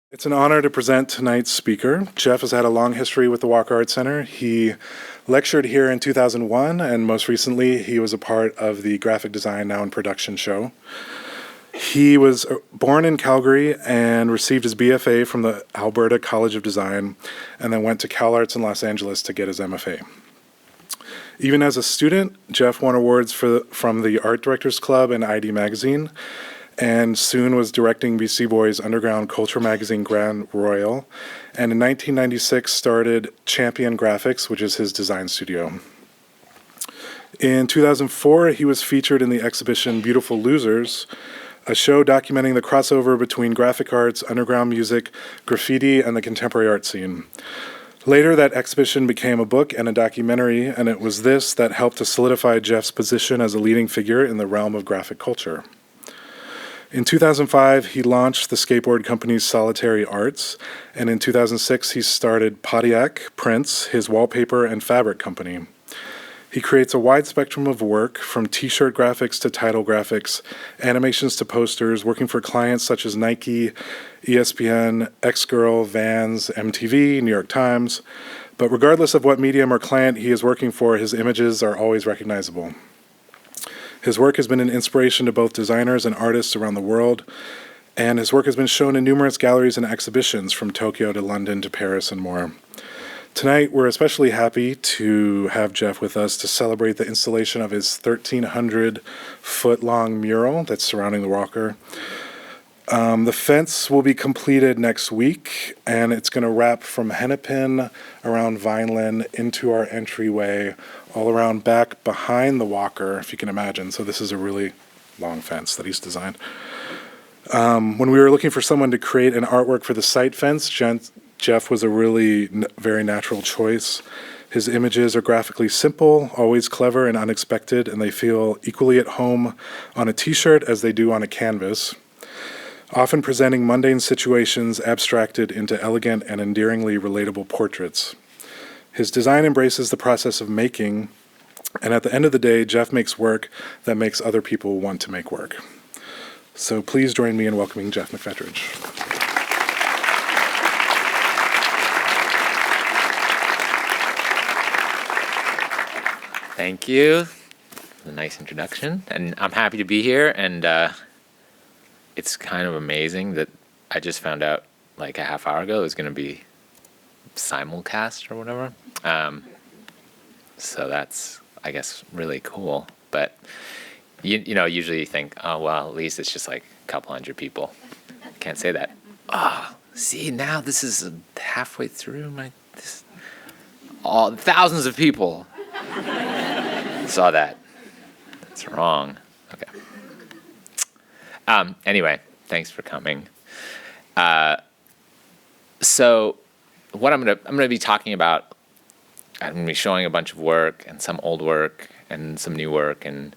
It's an honor to present tonight's speaker. Geoff has had a long history with the Walker Art Center. He lectured here in 2001, and most recently he was a part of the graphic design now in production show. He was born in Calgary and received his BFA from the Alberta College of Design, and then went to CalArts in Los Angeles to get his MFA. Even as a student, Geoff won awards from the Art Directors Club and ID Magazine, and soon was directing BC Boys' underground culture magazine Grand Royal, and in 1996 started Champion Graphics, which is his design studio. In 2004, he was featured in the exhibition Beautiful Losers, a show documenting the crossover between graphic arts, underground music, graffiti, and the contemporary art scene. Later, that exhibition became a book and a documentary, and it was this that helped to solidify Geoff's position as a leading figure in the realm of graphic culture. In 2005, he launched the skateboard company Solitary Arts, and in 2006, he started Pontiac Prints, his wallpaper and fabric company. He creates a wide spectrum of work, from t-shirt graphics to title graphics, animations to posters, working for clients such as Nike, ESPN, X-Girl, Vans, MTV, New York Times. But regardless of what medium or client he is working for, his images are always recognizable. His work has been an inspiration to both designers and artists around the world, and his work has been shown in numerous galleries and exhibitions from Tokyo to London to Paris and more. Tonight, we're especially happy to have Geoff with us to celebrate the installation of his 1,300-foot-long mural that's surrounding the Walker. The fence will be completed next week, and it's going to wrap from Hennepin around Vineland into our entryway, all around back behind the Walker, if you can imagine. So this is a really long fence that he's designed. When we were looking for someone to create an artwork for the site fence, Geoff was a really very natural choice. His images are graphically simple, always clever and unexpected, and they feel equally at home on a t-shirt as they do on a canvas, often presenting mundane situations abstracted into elegant and endearingly relatable portraits. His design embraces the process of making, and at the end of the day, Geoff makes work that makes other people want to make work. So please join me in welcoming Geoff McFetridge. Thank you. A nice introduction, and I'm happy to be here, and it's kind of amazing that I just found out like a half hour ago it was going to be simulcast or whatever. So that's, I guess, really cool. But you know, usually you think, oh well, at least it's just like a couple hundred people. Can't say that. Oh, see, now this is halfway through all thousands of people saw that. That's wrong. Okay. Anyway, thanks for coming. So what I'm gonna be talking about, I'm gonna be showing a bunch of work and some old work and some new work, and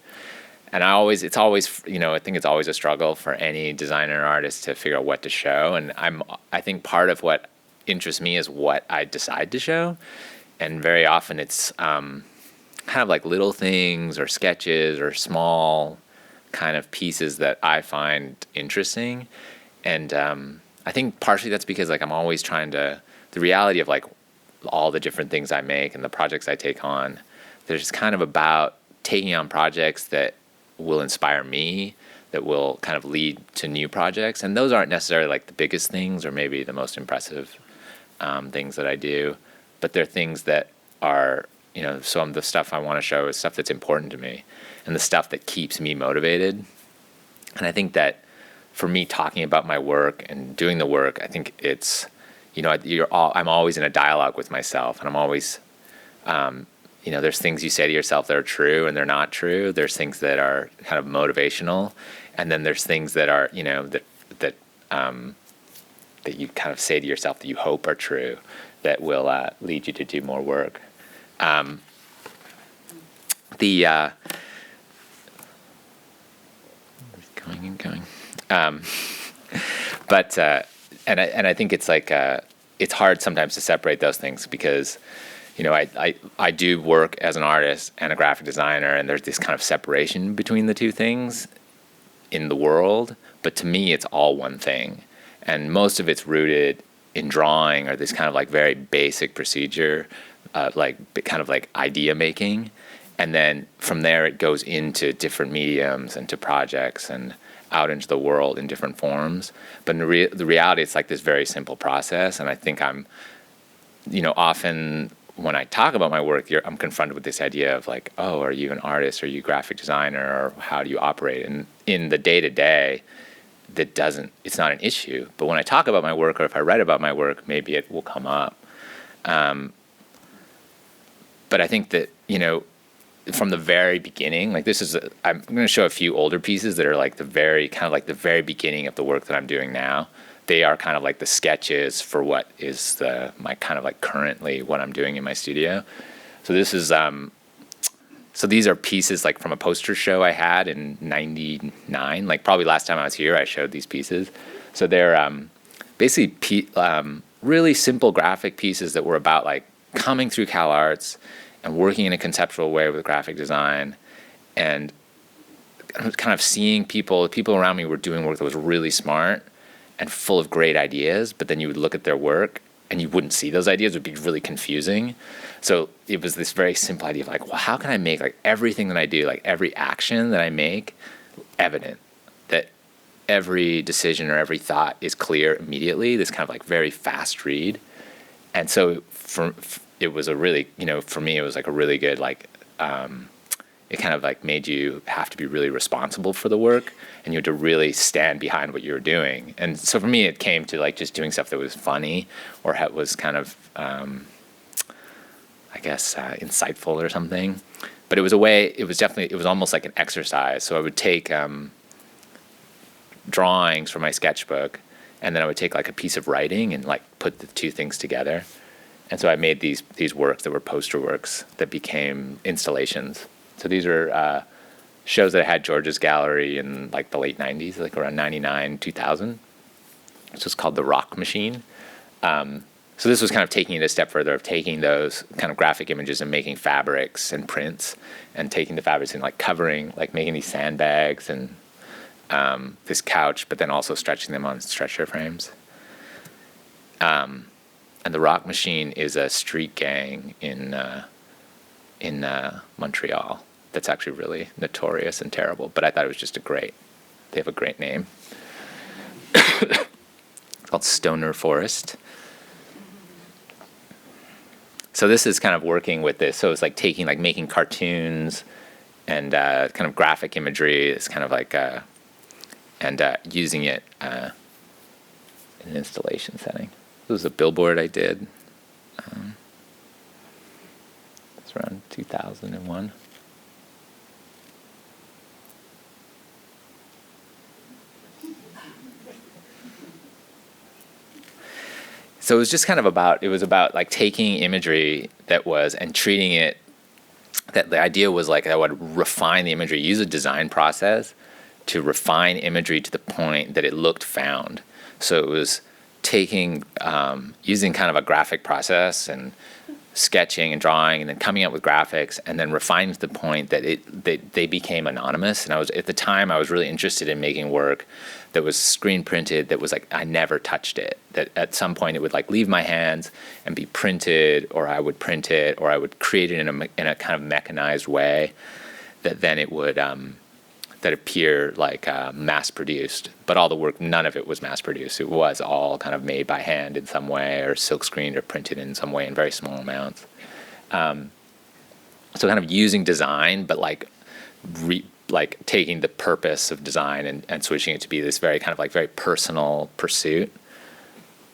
it's always, you know, I think it's always a struggle for any designer or artist to figure out what to show, and I think part of what interests me is what I decide to show, and very often it's kind of like little things or sketches or small kind of pieces that I find interesting, and I think partially that's because like I'm always trying to, the reality of like all the different things I make and the projects I take on, they're just kind of about taking on projects that will inspire me, that will kind of lead to new projects, and those aren't necessarily like the biggest things or maybe the most impressive things that I do, but they're things that are, you know, some of the stuff I want to show is stuff that's important to me and the stuff that keeps me motivated. And I think that for me, talking about my work and doing the work, I think it's, you know, I'm always in a dialogue with myself, and I'm always, you know, there's things you say to yourself that are true and they're not true. There's things that are kind of motivational, and then there's things that are, you know, that you kind of say to yourself that you hope are true, that will lead you to do more work. Going. But I think it's like it's hard sometimes to separate those things because, you know, I do work as an artist and a graphic designer, and there's this kind of separation between the two things in the world. But to me, it's all one thing, And most of it's rooted in drawing or this kind of like very basic procedure, kind of like idea making. And then from there, it goes into different mediums and to projects and out into the world in different forms. But in the reality, it's like this very simple process. And I think I'm, often when I talk about my work, I'm confronted with this idea of like, oh, are you an artist? Are you a graphic designer? Or how do you operate? And in the day-to-day, it's not an issue. But when I talk about my work or if I write about my work, maybe it will come up. But I think that, from the very beginning, like I'm going to show a few older pieces that are like the very beginning of the work that I'm doing now. They are kind of like the sketches for what is my kind of like currently what I'm doing in my studio. So this is, so these are pieces like from a poster show I had in '99. Like probably last time I was here, I showed these pieces. So they're basically really simple graphic pieces that were about like coming through Cal Arts and working in a conceptual way with graphic design, and kind of seeing people around me were doing work that was really smart and full of great ideas, but then you would look at their work and you wouldn't see those ideas. It would be really confusing. So it was this very simple idea of like, well, how can I make like everything that I do, like every action that I make, evident, that every decision or every thought is clear immediately, this kind of like very fast read. And so it was a really, for me, it was like a really good, like, it kind of like made you have to be really responsible for the work, and you had to really stand behind what you were doing. And so for me, it came to like just doing stuff that was funny or was kind of, insightful or something. But it was it was almost like an exercise. So I would take drawings from my sketchbook, and then I would take like a piece of writing and like put the two things together. And so I made these works that were poster works that became installations. So these are shows that I had George's Gallery in like the late 90s, like around 99, 2000. This was called The Rock Machine. So this was kind of taking it a step further, of taking those kind of graphic images and making fabrics and prints, and taking the fabrics and like covering, like making these sandbags and this couch, but then also stretching them on stretcher frames. And the Rock Machine is a street gang in Montreal that's actually really notorious and terrible. But I thought it was just they have a great name. It's called Stoner Forest. So this is kind of working with this. So it's like making cartoons and kind of graphic imagery. It's kind of like, and using it in an installation setting. This was a billboard I did. It's around 2001. So it was just kind of about like taking imagery that was and treating it, that the idea was like I would refine the imagery, use a design process to refine imagery to the point that it looked found. So it was taking, using kind of a graphic process and sketching and drawing and then coming up with graphics and then refining to the point that they became anonymous. And at the time I was really interested in making work that was screen printed, that was like, I never touched it. That at some point it would like leave my hands and be printed, or I would print it, or I would create it in a kind of mechanized way that then it would, that appear like mass-produced. But all the work, none of it was mass-produced. It was all kind of made by hand in some way, or silkscreened or printed in some way in very small amounts. So kind of using design, but like taking the purpose of design and switching it to be this very kind of like very personal pursuit.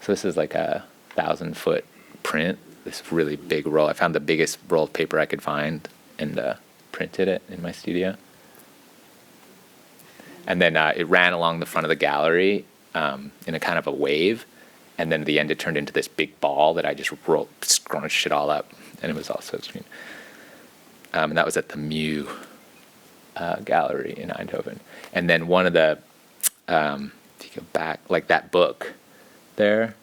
So this is like a 1,000-foot print, this really big roll. I found the biggest roll of paper I could find and printed it in my studio. And then it ran along the front of the gallery in a kind of a wave. And then at the end, it turned into this big ball that I just scrunched it all up. And it was all silkscreen. And that was at the Mew Gallery in Eindhoven. And then one of the, if you go back, like that book there,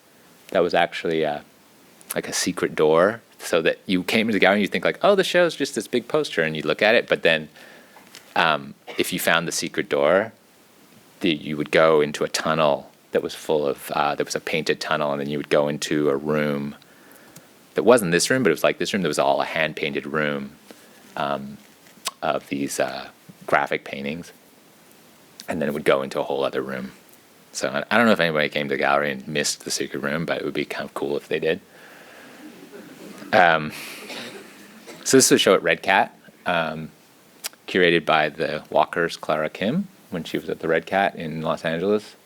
that was actually like a secret door. So that you came to the gallery and you think like, oh, the show's just this big poster. And you look at it, but then if you found the secret door, you would go into a tunnel that was full of, there was a painted tunnel, and then you would go into a room that wasn't this room, but it was like this room. That was all a hand-painted room of these graphic paintings. And then it would go into a whole other room. So I don't know if anybody came to the gallery and missed the secret room, but it would be kind of cool if they did. So this is a show at Red Cat, curated by the Walkers' Clara Kim when she was at the Red Cat in Los Angeles.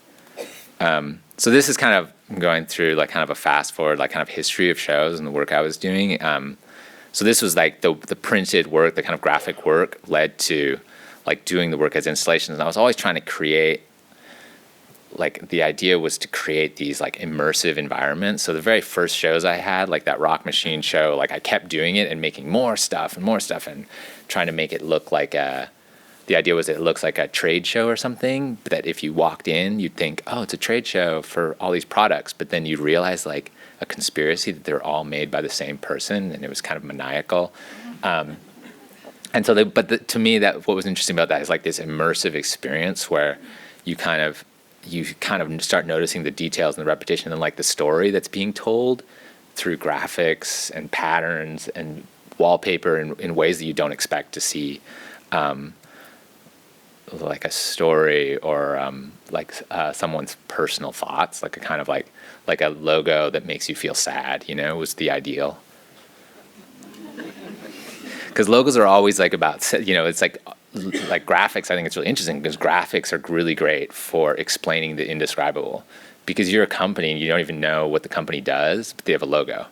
So this is kind of going through like kind of a fast forward, like kind of history of shows and the work I was doing. So this was like the printed work, the kind of graphic work led to like doing the work as installations. And I was always trying to create, like the idea was to create these like immersive environments. So the very first shows I had, like that Rock Machine show, like I kept doing it and making more stuff and trying to make it look like the idea was that it looks like a trade show or something, but that if you walked in, you'd think, oh, it's a trade show for all these products. But then you'd realize like a conspiracy that they're all made by the same person, and it was kind of maniacal. And so, to me, that what was interesting about that is like this immersive experience where you kind of start noticing the details and the repetition and like the story that's being told through graphics and patterns and wallpaper in ways that you don't expect to see. Like a story or someone's personal thoughts, like a kind of like a logo that makes you feel sad, was the ideal. Because logos are always like about, it's like graphics. I think it's really interesting because graphics are really great for explaining the indescribable. Because you're a company and you don't even know what the company does, but they have a logo.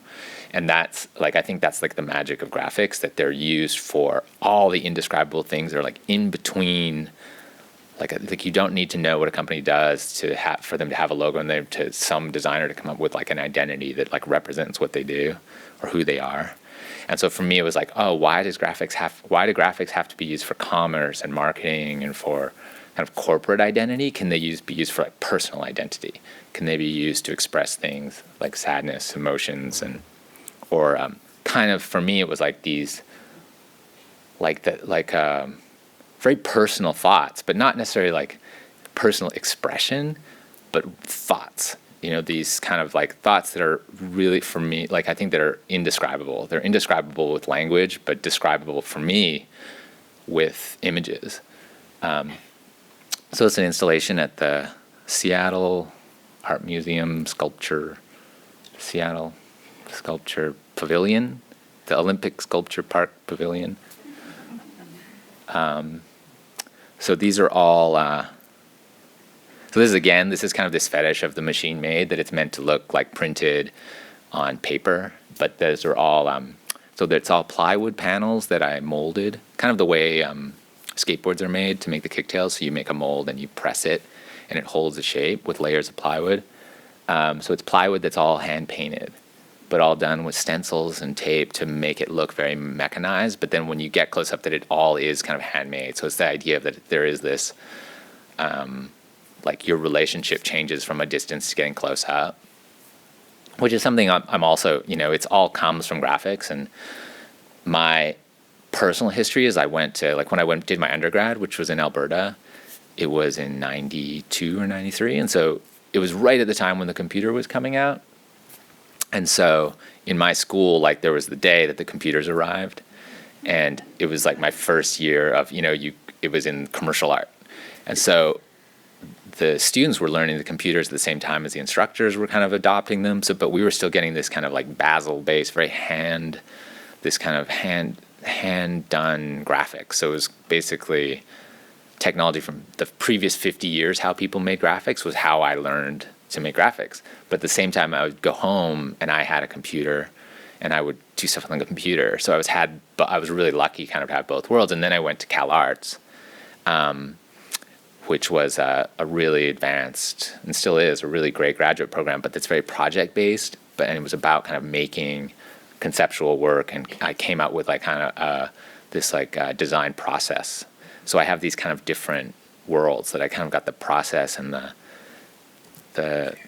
And that's like, I think that's like the magic of graphics, that they're used for all the indescribable things that are like in between. Like you don't need to know what a company does for them to have a logo, and then to some designer to come up with like an identity that like represents what they do or who they are. And so for me, it was like, oh, why do graphics have to be used for commerce and marketing and for kind of corporate identity? Can they be used for like personal identity? Can they be used to express things like sadness, emotions, or kind of for me, it was like these, very personal thoughts, but not necessarily like personal expression, but thoughts. These kind of like thoughts that are really, for me, like I think that are indescribable. They're indescribable with language, but describable for me with images. So it's an installation at the Seattle Art Museum Seattle Sculpture Pavilion, the Olympic Sculpture Park Pavilion. So these are all, so this is kind of this fetish of the machine made, that it's meant to look like printed on paper, but those are all, so it's all plywood panels that I molded, kind of the way skateboards are made to make the kicktails. So you make a mold and you press it and it holds a shape with layers of plywood. So it's plywood that's all hand painted, but all done with stencils and tape to make it look very mechanized. But then when you get close up, that it all is kind of handmade. So it's the idea that there is this, like your relationship changes from a distance to getting close up, which is something I'm also, it's all comes from graphics. And my personal history is I went to, like when I did my undergrad, which was in Alberta, it was in 92 or 93. And so it was right at the time when the computer was coming out. And so in my school, like there was the day that the computers arrived, and it was like my first year of, it was in commercial art. And so the students were learning the computers at the same time as the instructors were kind of adopting them. So, but we were still getting this kind of like Basel-based, this kind of hand-done graphics. So it was basically technology from the previous 50 years. How people made graphics was how I learned to make graphics. But at the same time, I would go home and I had a computer and I would do stuff on the computer. So I was really lucky kind of to have both worlds. And then I went to Cal Arts, which was a really advanced, and still is, a really great graduate program, but that's very project-based. And it was about kind of making conceptual work, and I came out with like kind of this like design process. So I have these kind of different worlds that I kind of got the process and the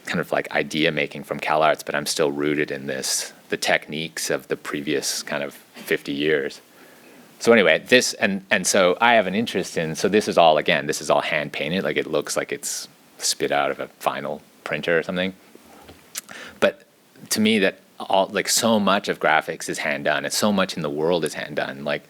kind of like idea making from Cal Arts, but I'm still rooted in the techniques of the previous kind of 50 years. So anyway, and so I have an interest in, so this is all hand painted, like it looks like it's spit out of a final printer or something. But to me, that all like so much of graphics is hand done, and so much in the world is hand done. Like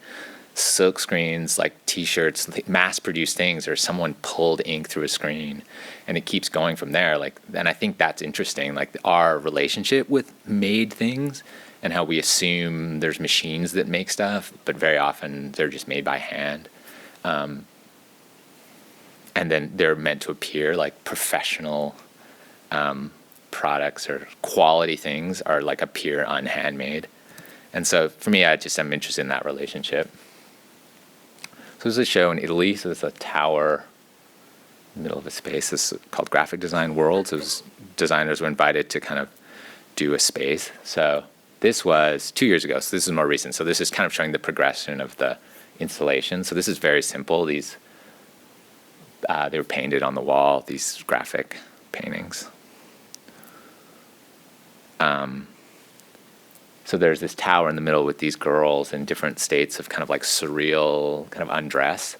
silk screens, like T-shirts, mass-produced things, or someone pulled ink through a screen, and it keeps going from there. Like, and I think that's interesting. Like our relationship with made things, and how we assume there's machines that make stuff, but very often they're just made by hand. And then they're meant to appear like professional products, or quality things are like appear unhandmade. And so for me, I'm interested in that relationship. So this is a show in Italy. So it's a tower in the middle of a space. This is called Graphic Design World. So designers were invited to kind of do a space. So this was 2 years ago. So this is more recent. So this is kind of showing the progression of the installation. So this is very simple. These they were painted on the wall, these graphic paintings. So there's this tower in the middle with these girls in different states of kind of like surreal kind of undress.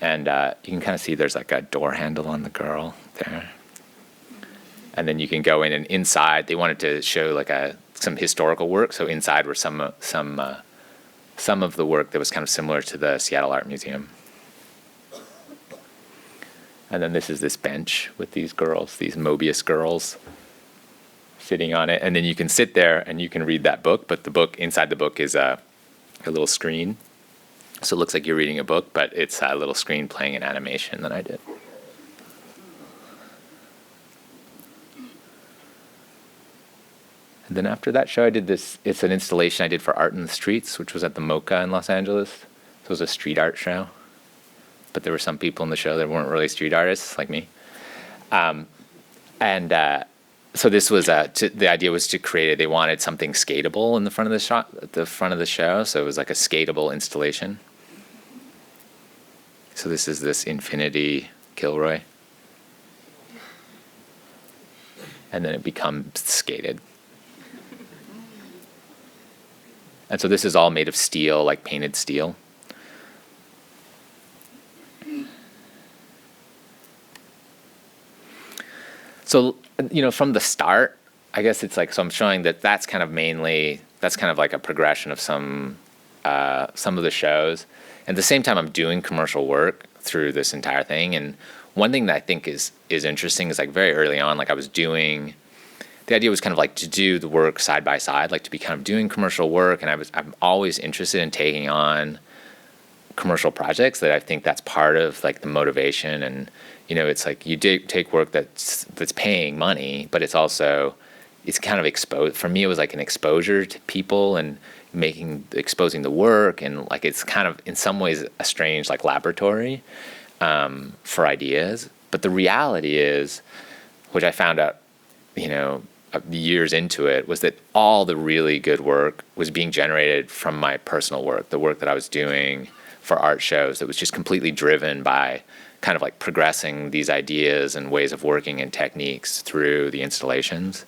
And you can kind of see there's like a door handle on the girl there. And then you can go in, and inside they wanted to show like some historical work. So inside were some of the work that was kind of similar to the Seattle Art Museum. And then this is this bench with these girls, these Mobius girls, sitting on it. And then you can sit there and you can read that book, but the book, inside the book is a little screen. So it looks like you're reading a book, but it's a little screen playing an animation that I did. And then after that show, I did this, it's an installation I did for Art in the Streets, which was at the MoCA in Los Angeles. So it was a street art show. But there were some people in the show that weren't really street artists like me. So this was the idea was to create it. They wanted something skatable in the front of the shot, at the front of the show. So it was like a skatable installation. So this is this Infinity Kilroy, and then it becomes skated. And so this is all made of steel, like painted steel. So, from the start, I guess it's like, so I'm showing that's kind of like a progression of some of the shows. At the same time, I'm doing commercial work through this entire thing. And one thing that I think is interesting is like very early on, like the idea was kind of like to do the work side by side, like to be kind of doing commercial work. And I'm always interested in taking on commercial projects. That I think that's part of like the motivation. And it's like you take work that's paying money, but it's kind of exposed. For me, it was like an exposure to people and exposing the work, and like it's kind of in some ways a strange like laboratory for ideas. But the reality is, which I found out, years into it, was that all the really good work was being generated from my personal work, the work that I was doing for art shows, that was just completely driven by kind of like progressing these ideas and ways of working and techniques through the installations.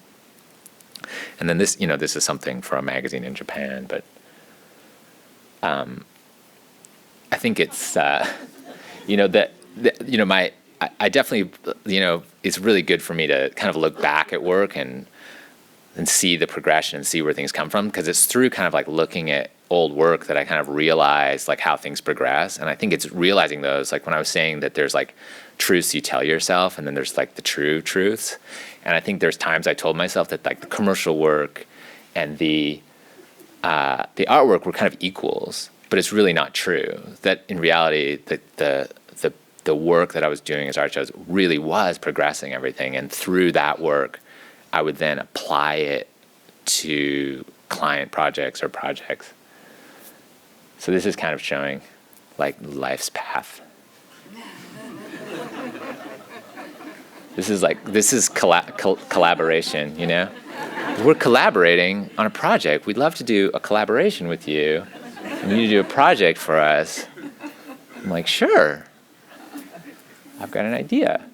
And then this is something for a magazine in Japan, but I think it's, I definitely, it's really good for me to kind of look back at work and see the progression and see where things come from, because it's through kind of like looking at old work that I kind of realize like how things progress. And I think it's realizing those, like when I was saying that there's like truths you tell yourself, and then there's like the true truths. And I think there's times I told myself that like the commercial work and the artwork were kind of equals, but it's really not true. That in reality, the work that I was doing as art shows really was progressing everything. And through that work, I would then apply it to client projects or projects. So this is kind of showing like life's path. This is collaboration, We're collaborating on a project. We'd love to do a collaboration with you. And you need to do a project for us. I'm like, sure. I've got an idea.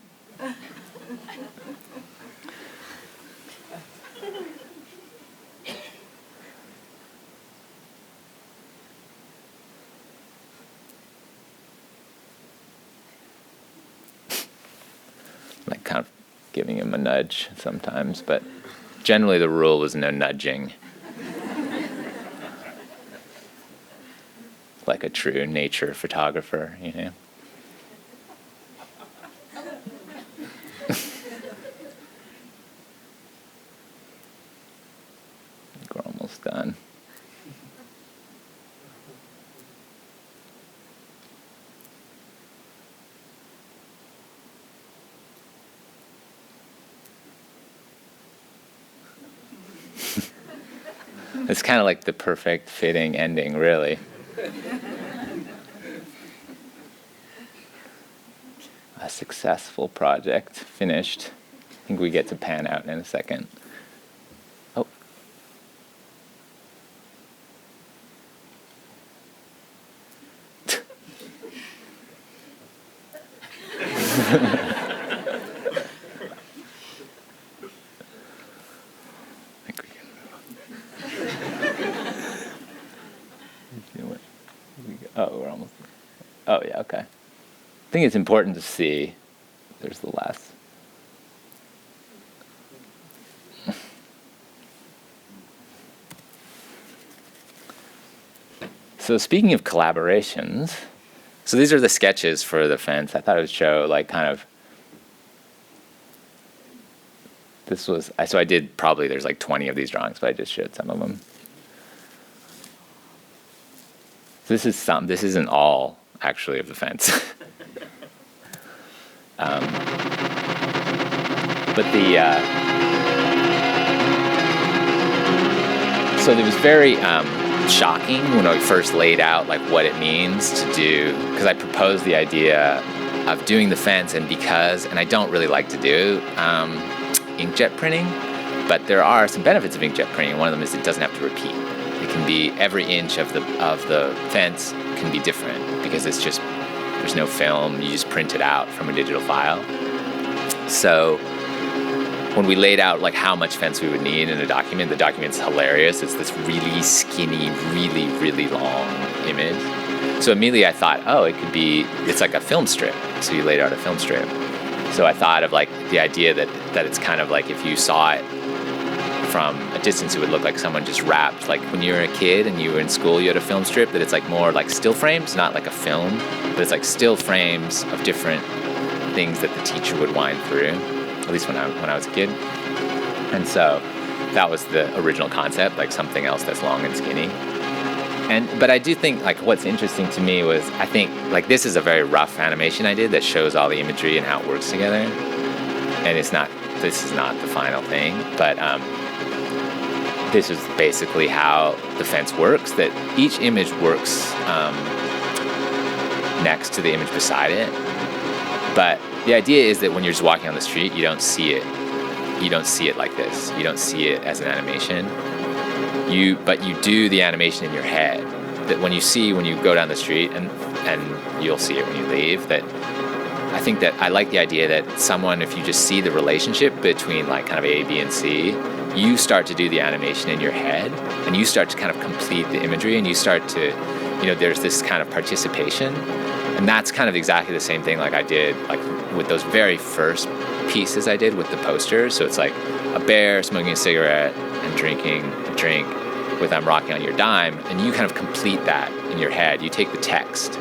Like kind of giving him a nudge sometimes, but generally the rule was no nudging. Like a true nature photographer, you know. We're almost done. It's kind of like the perfect fitting ending, really. A successful project finished. I think we get to pan out in a second. Oh. Oh, we're almost. Oh, yeah, okay. I think it's important to see. There's the last. So speaking of collaborations, so these are the sketches for the fence. I thought it would show like kind of. This was, so I did probably, there's like 20 of these drawings, but I just showed some of them. This isn't all actually of the fence. But so it was very shocking when I first laid out like what it means to do, because I proposed the idea of doing the fence, and I don't really like to do inkjet printing, but there are some benefits of inkjet printing. One of them is it doesn't have to repeat. It can be every inch of the fence can be different because it's just, there's no film, you just print it out from a digital file. So when we laid out like how much fence we would need in a document, the document's hilarious. It's this really skinny, really, really long image. So immediately I thought, oh, it's like a film strip. So you laid out a film strip. So I thought of like the idea that it's kind of like if you saw it from a distance, it would look like someone just wrapped, like when you were a kid and you were in school, you had a film strip, that it's like more like still frames, not like a film, but it's like still frames of different things that the teacher would wind through, at least when I was a kid. And so that was the original concept, like something else that's long and skinny. But I do think like what's interesting to me was, I think like this is a very rough animation I did that shows all the imagery and how it works together. And this is not the final thing, but this is basically how the fence works, that each image works next to the image beside it. But the idea is that when you're just walking on the street, you don't see it. You don't see it like this. You don't see it as an animation. But you do the animation in your head. That when you go down the street, and you'll see it when you leave, that I think that I like the idea that someone, if you just see the relationship between like kind of A, B, and C, you start to do the animation in your head, and you start to kind of complete the imagery, and you start to, there's this kind of participation. And that's kind of exactly the same thing like I did like with those very first pieces I did with the posters. So it's like a bear smoking a cigarette and drinking a drink with I'm Rocking on Your Dime, and you kind of complete that in your head. You take the text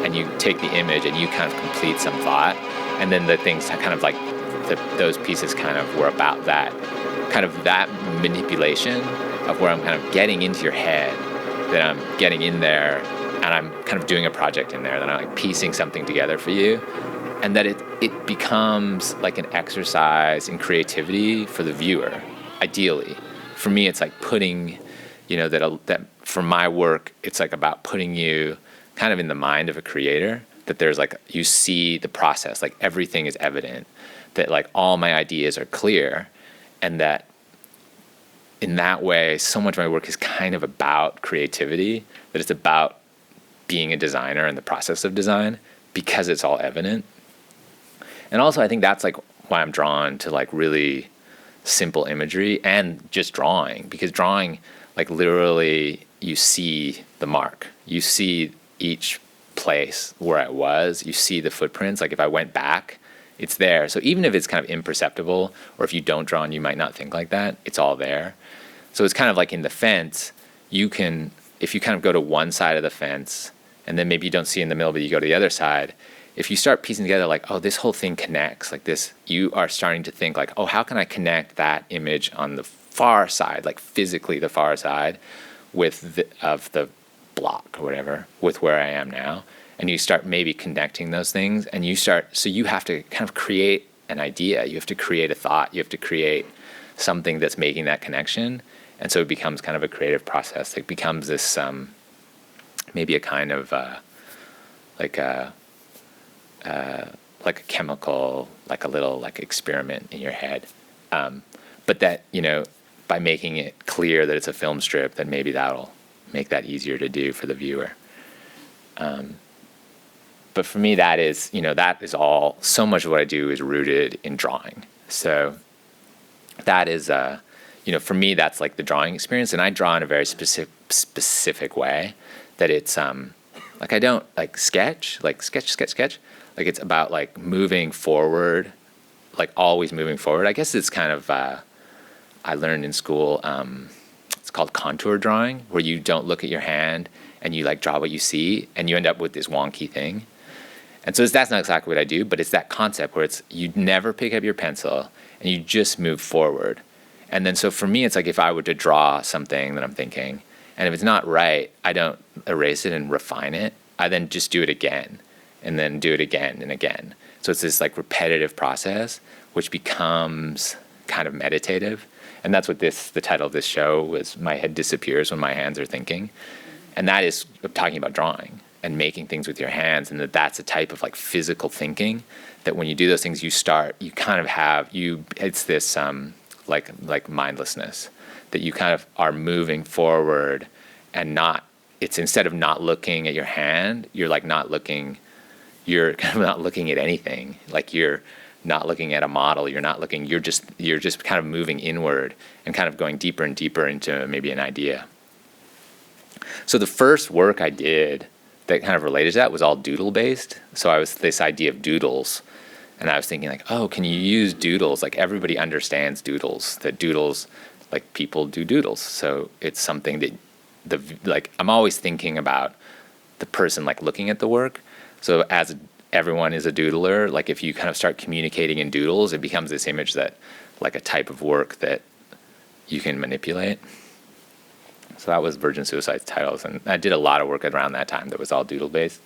and you take the image and you kind of complete some thought, and then the things kind of like those pieces kind of were about that manipulation of where I'm kind of getting into your head, that I'm getting in there and I'm kind of doing a project in there, that I'm like piecing something together for you, and that it becomes like an exercise in creativity for the viewer, ideally. For me, it's like putting, that for my work, it's like about putting you kind of in the mind of a creator, that there's like, you see the process, like everything is evident, that like all my ideas are clear, and that in that way, so much of my work is kind of about creativity, that it's about being a designer and the process of design, because it's all evident. And also I think that's like why I'm drawn to like really simple imagery and just drawing, because drawing, like literally you see the mark, you see each place where I was, you see the footprints. Like if I went back it's there. So even if it's kind of imperceptible, or if you don't draw and you might not think like that, it's all there. So it's kind of like in the fence, you can, if you kind of go to one side of the fence, and then maybe you don't see in the middle, but you go to the other side, if you start piecing together like, oh, this whole thing connects, like this, you are starting to think like, oh, how can I connect that image on the far side, like physically the far side, with the block or whatever, with where I am now. And you start maybe connecting those things, and so you have to kind of create an idea, you have to create a thought, you have to create something that's making that connection. And so it becomes kind of a creative process. It becomes this maybe a kind of like a chemical, like a little like experiment in your head. But that, by making it clear that it's a film strip, then maybe that'll make that easier to do for the viewer. But for me, that is all, so much of what I do is rooted in drawing. So that is, for me, that's like the drawing experience. And I draw in a very specific way that it's, like I don't like sketch. Like it's about like moving forward, like always moving forward. I guess it's kind of, I learned in school, it's called contour drawing, where you don't look at your hand and you like draw what you see, and you end up with this wonky thing. And so that's not exactly what I do, but it's that concept where it's, you never pick up your pencil and you just move forward. And then so for me, it's like if I were to draw something that I'm thinking, and if it's not right, I don't erase it and refine it. I then just do it again, and then do it again and again. So it's this like repetitive process, which becomes kind of meditative. And that's what the title of this show was, My Head Disappears When My Hands Are Thinking. And that is talking about drawing and making things with your hands, and that's a type of like physical thinking that when you do those things, you kind of have, it's this like mindlessness, that you kind of are moving forward and it's instead of not looking at your hand, you're kind of not looking at anything. Like you're not looking at a model, you're just kind of moving inward and kind of going deeper and deeper into maybe an idea. So the first work I did that kind of related to that was all doodle based. So I was this idea of doodles, and I was thinking like, oh, can you use doodles? Like everybody understands doodles, that doodles, like people do doodles. So it's something that I'm always thinking about the person like looking at the work. So as everyone is a doodler, like if you kind of start communicating in doodles, it becomes this image that like a type of work that you can manipulate. So that was Virgin Suicide's titles, and I did a lot of work around that time that was all doodle based.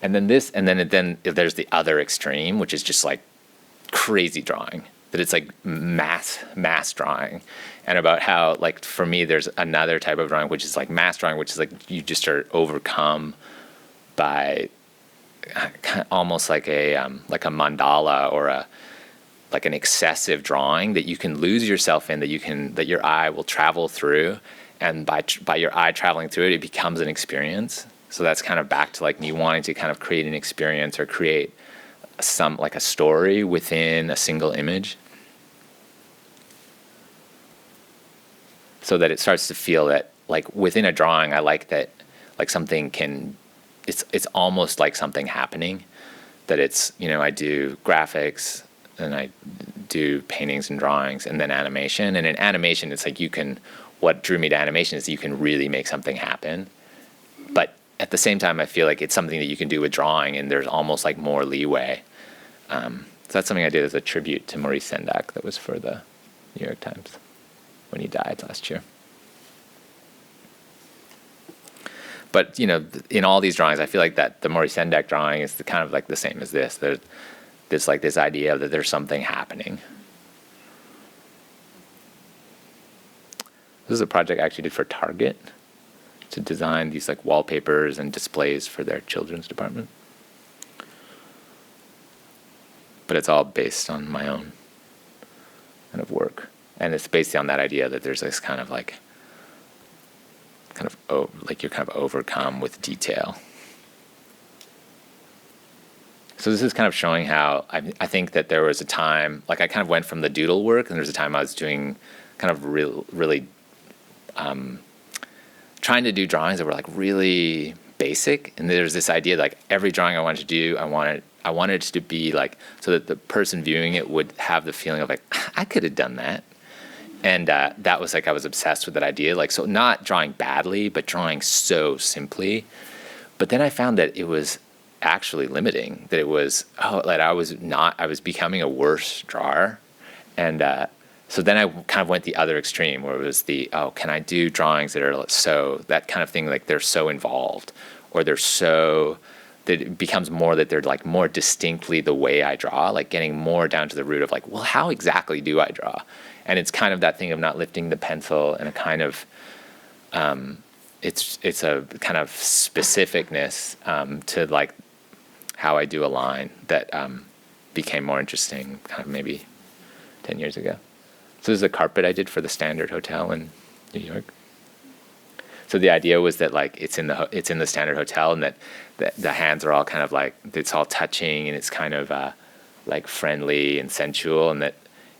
And then then there's the other extreme, which is just like crazy drawing, that it's like mass drawing. And about how, like, for me, there's another type of drawing, which is like mass drawing, which is like you just are overcome by almost like a mandala or like an excessive drawing that you can lose yourself in, that your eye will travel through. And by your eye traveling through it, it becomes an experience. So that's kind of back to like me wanting to kind of create an experience or create like a story within a single image, so that it starts to feel that like within a drawing, I like that like something it's almost like something happening, that it's, I do graphics and I do paintings and drawings and then animation. And in animation, it's like what drew me to animation is you can really make something happen. But at the same time, I feel like it's something that you can do with drawing, and there's almost like more leeway. So that's something I did as a tribute to Maurice Sendak that was for the New York Times when he died last year. But, in all these drawings, I feel like that the Maurice Sendak drawing is kind of like the same as this. There's like this idea that there's something happening. This is a project I actually did for Target to design these like wallpapers and displays for their children's department. But it's all based on my own kind of work. And it's based on that idea that there's this kind of like you're kind of overcome with detail. So this is kind of showing how I think that there was a time, like I kind of went from the doodle work, and there's a time I was doing kind of really trying to do drawings that were like really basic. And there's this idea like every drawing I wanted to do, I I wanted it to be like, so that the person viewing it would have the feeling of like, I could have done that. And that was like, I was obsessed with that idea. Like, so not drawing badly, but drawing so simply. But then I found that it was actually limiting, that it was, like I was becoming a worse drawer. And so then I kind of went the other extreme, where it was can I do drawings that are that kind of thing, like they're so involved, or that it becomes more that they're like more distinctly the way I draw, like getting more down to the root of like, well, how exactly do I draw? And it's kind of that thing of not lifting the pencil, and a kind of, it's a kind of specificness to like how I do a line that became more interesting kind of maybe 10 years ago. So this is a carpet I did for the Standard Hotel in New York. So the idea was that like it's in the Standard Hotel, and that the hands are all kind of like, it's all touching, and it's kind of like friendly and sensual, and that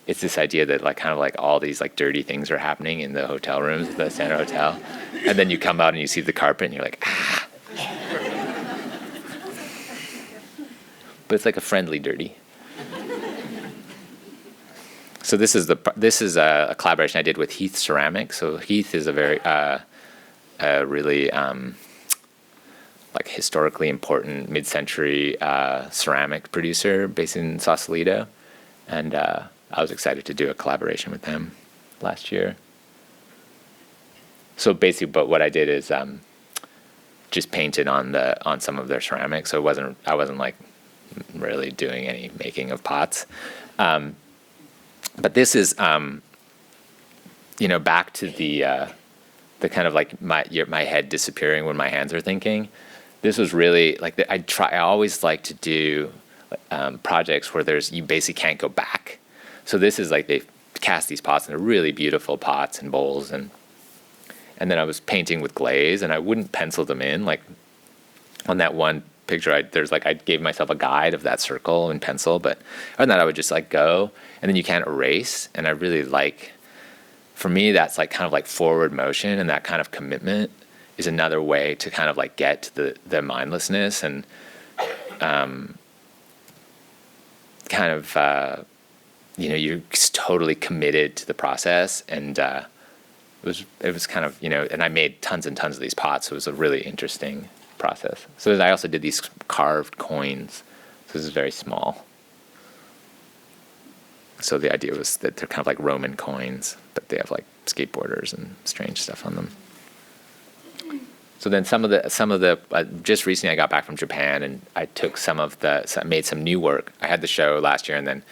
it's this idea that like kind of like all these like dirty things are happening in the hotel rooms at the Standard Hotel, and then you come out and you see the carpet and you're like, ah. But it's like a friendly dirty. So this is a collaboration I did with Heath Ceramics. So Heath is a very really like historically important mid-century ceramic producer based in Sausalito, and I was excited to do a collaboration with them last year. So basically, but what I did is just painted on some of their ceramics. So I wasn't like really doing any making of pots. But this is, back to the kind of like my head disappearing when my hands are thinking. This was really like I always like to do projects where you basically can't go back. So this is like they cast these pots, and they're really beautiful pots and bowls, and then I was painting with glaze, and I wouldn't pencil them in. Like on that one picture, I gave myself a guide of that circle in pencil, but other than that, I would just like go, and then you can't erase. And I really like, for me, that's like kind of like forward motion, and that kind of commitment is another way to kind of like get to the mindlessness, and kind of you're totally committed to the process. And it was kind of, and I made tons and tons of these pots, so it was a really interesting process. So I also did these carved coins. So this is very small. So the idea was that they're kind of like Roman coins, but they have like skateboarders and strange stuff on them. So then some of the just recently I got back from Japan, and I took made some new work. I had the show last year, and then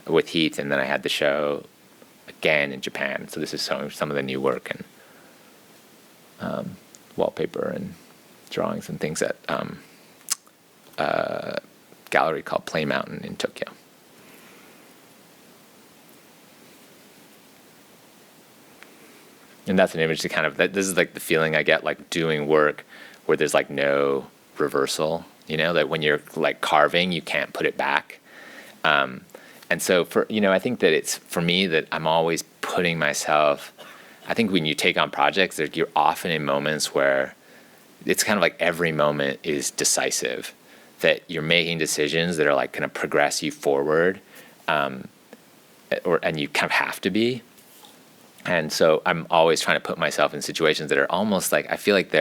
with Heath, and then I had the show again in Japan. So this is some of the new work, and wallpaper and drawings and things at a gallery called Play Mountain in Tokyo. And that's an image to kind of, this is like the feeling I get like doing work where there's like no reversal, that when you're like carving, you can't put it back. And so I think that it's for me that I'm always putting myself, I think when you take on projects, you're often in moments where it's kind of like every moment is decisive, that you're making decisions that are like going to progress you forward, and you kind of have to be. And so I'm always trying to put myself in situations that are almost like, I feel like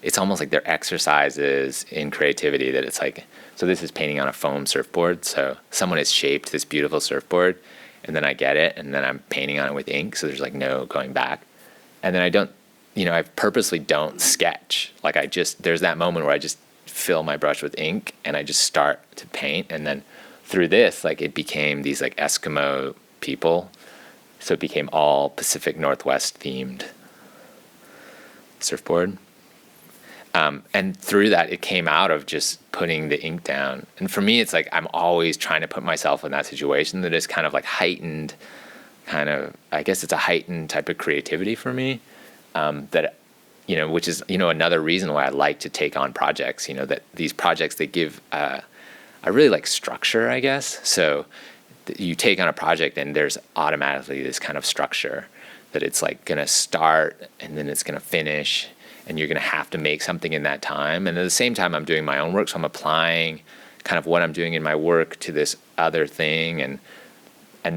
it's almost like they're exercises in creativity, that it's like, so this is painting on a foam surfboard. So someone has shaped this beautiful surfboard, and then I get it, and then I'm painting on it with ink. So there's like no going back. And then I purposely don't sketch. Like there's that moment where I just fill my brush with ink, and I just start to paint. And then through this, like it became these like Eskimo people. So it became all Pacific Northwest themed surfboard. And through that, it came out of just putting the ink down. And for me, it's like I'm always trying to put myself in that situation that is kind of like heightened, I guess it's a heightened type of creativity for me, which is, another reason why I like to take on projects, that these projects, they give, I really like structure, I guess. So you take on a project and there's automatically this kind of structure that it's like going to start and then it's going to finish, and you're going to have to make something in that time. And at the same time, I'm doing my own work, so I'm applying kind of what I'm doing in my work to this other thing, and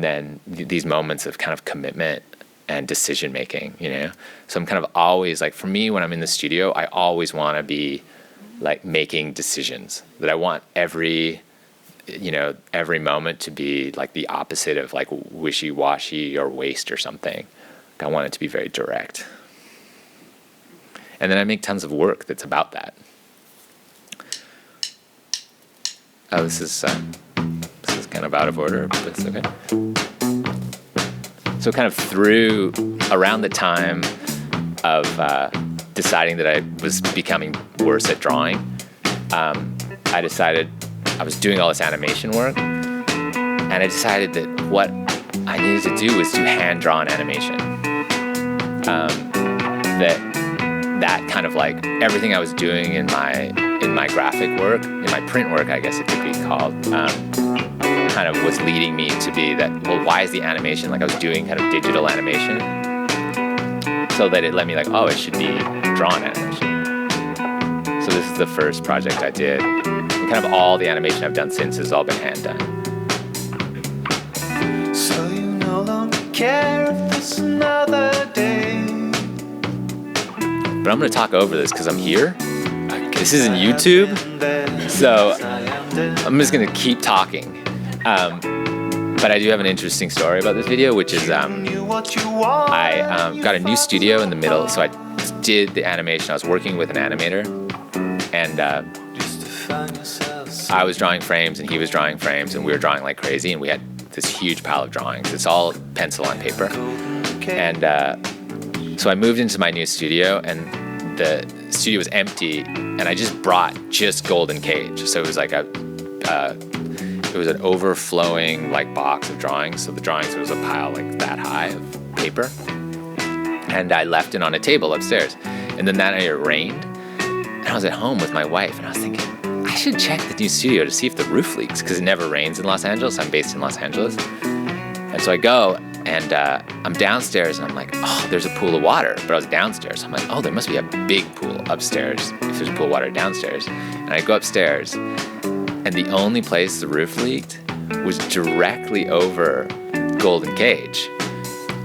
then these moments of kind of commitment and decision making, you know. So I'm kind of always like, for me, when I'm in the studio, I always want to be like making decisions, that I want every moment to be like the opposite of like wishy-washy or waste or something. Like, I want it to be very direct. And then I make tons of work that's about that. Oh, this is kind of out of order, but it's okay. So kind of around the time of deciding that I was becoming worse at drawing, I decided I was doing all this animation work, and I decided that what I needed to do was do hand-drawn animation. That kind of like everything I was doing in my graphic work, in my print work, I guess it could be called, kind of was leading me to be that, well, why is the animation, like I was doing kind of digital animation, so that it let me like, oh, it should be drawn animation. So this is the first project I did. And kind of all the animation I've done since has all been hand done. So you no longer care if it's another day. But I'm going to talk over this because I'm here. This isn't YouTube, so I'm just going to keep talking. But I do have an interesting story about this video, which is I got a new studio in the middle, so I did the animation. I was working with an animator, and I was drawing frames, and he was drawing frames, and we were drawing like crazy, and we had this huge pile of drawings. It's all pencil on paper. And so I moved into my new studio, and the studio was empty, and I just brought Golden Cage. So it was like it was an overflowing like box of drawings. So the drawings was a pile like that high of paper, and I left it on a table upstairs. And then that night it rained, and I was at home with my wife, and I was thinking, I should check the new studio to see if the roof leaks, because it never rains in Los Angeles. I'm based in Los Angeles. And so I go, and I'm downstairs, and I'm like, oh, there's a pool of water. But I was downstairs. So I'm like, oh, there must be a big pool upstairs if there's a pool of water downstairs. And I go upstairs, and the only place the roof leaked was directly over Golden Cage.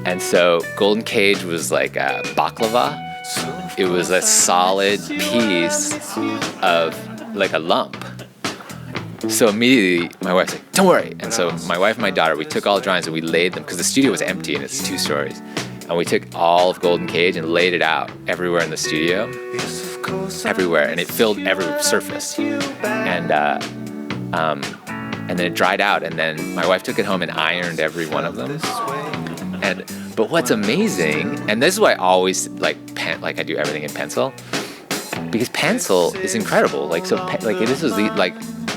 And so Golden Cage was like a baklava. It was a solid piece of like a lump. So immediately my wife's like, don't worry. And so my wife and my daughter, we took all the drawings and we laid them, because the studio was empty and it's 2 stories. And we took all of Golden Cage and laid it out everywhere in the studio, everywhere. And it filled every surface. And then it dried out. And then my wife took it home and ironed every one of them. But what's amazing, and this is why I always like I do everything in pencil, because pencil is incredible. Like, so this was like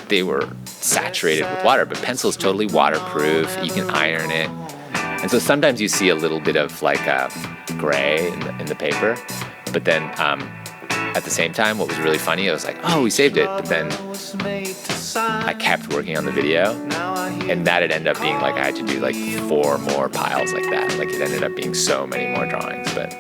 they were saturated with water, but pencil is totally waterproof. You can iron it, and so sometimes you see a little bit of like gray in the paper. But then at the same time, what was really funny, I was like, oh, we saved it. But then I kept working on the video, and that had ended up being like I had to do like 4 more piles like that. Like, it ended up being so many more drawings. But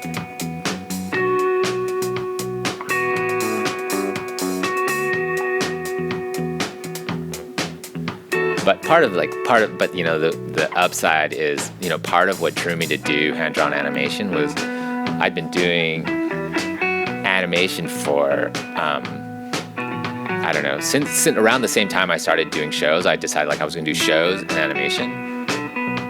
you know, the upside is, you know, part of what drew me to do hand-drawn animation was I'd been doing animation for I don't know, since around the same time I started doing shows. I decided like I was going to do shows and animation,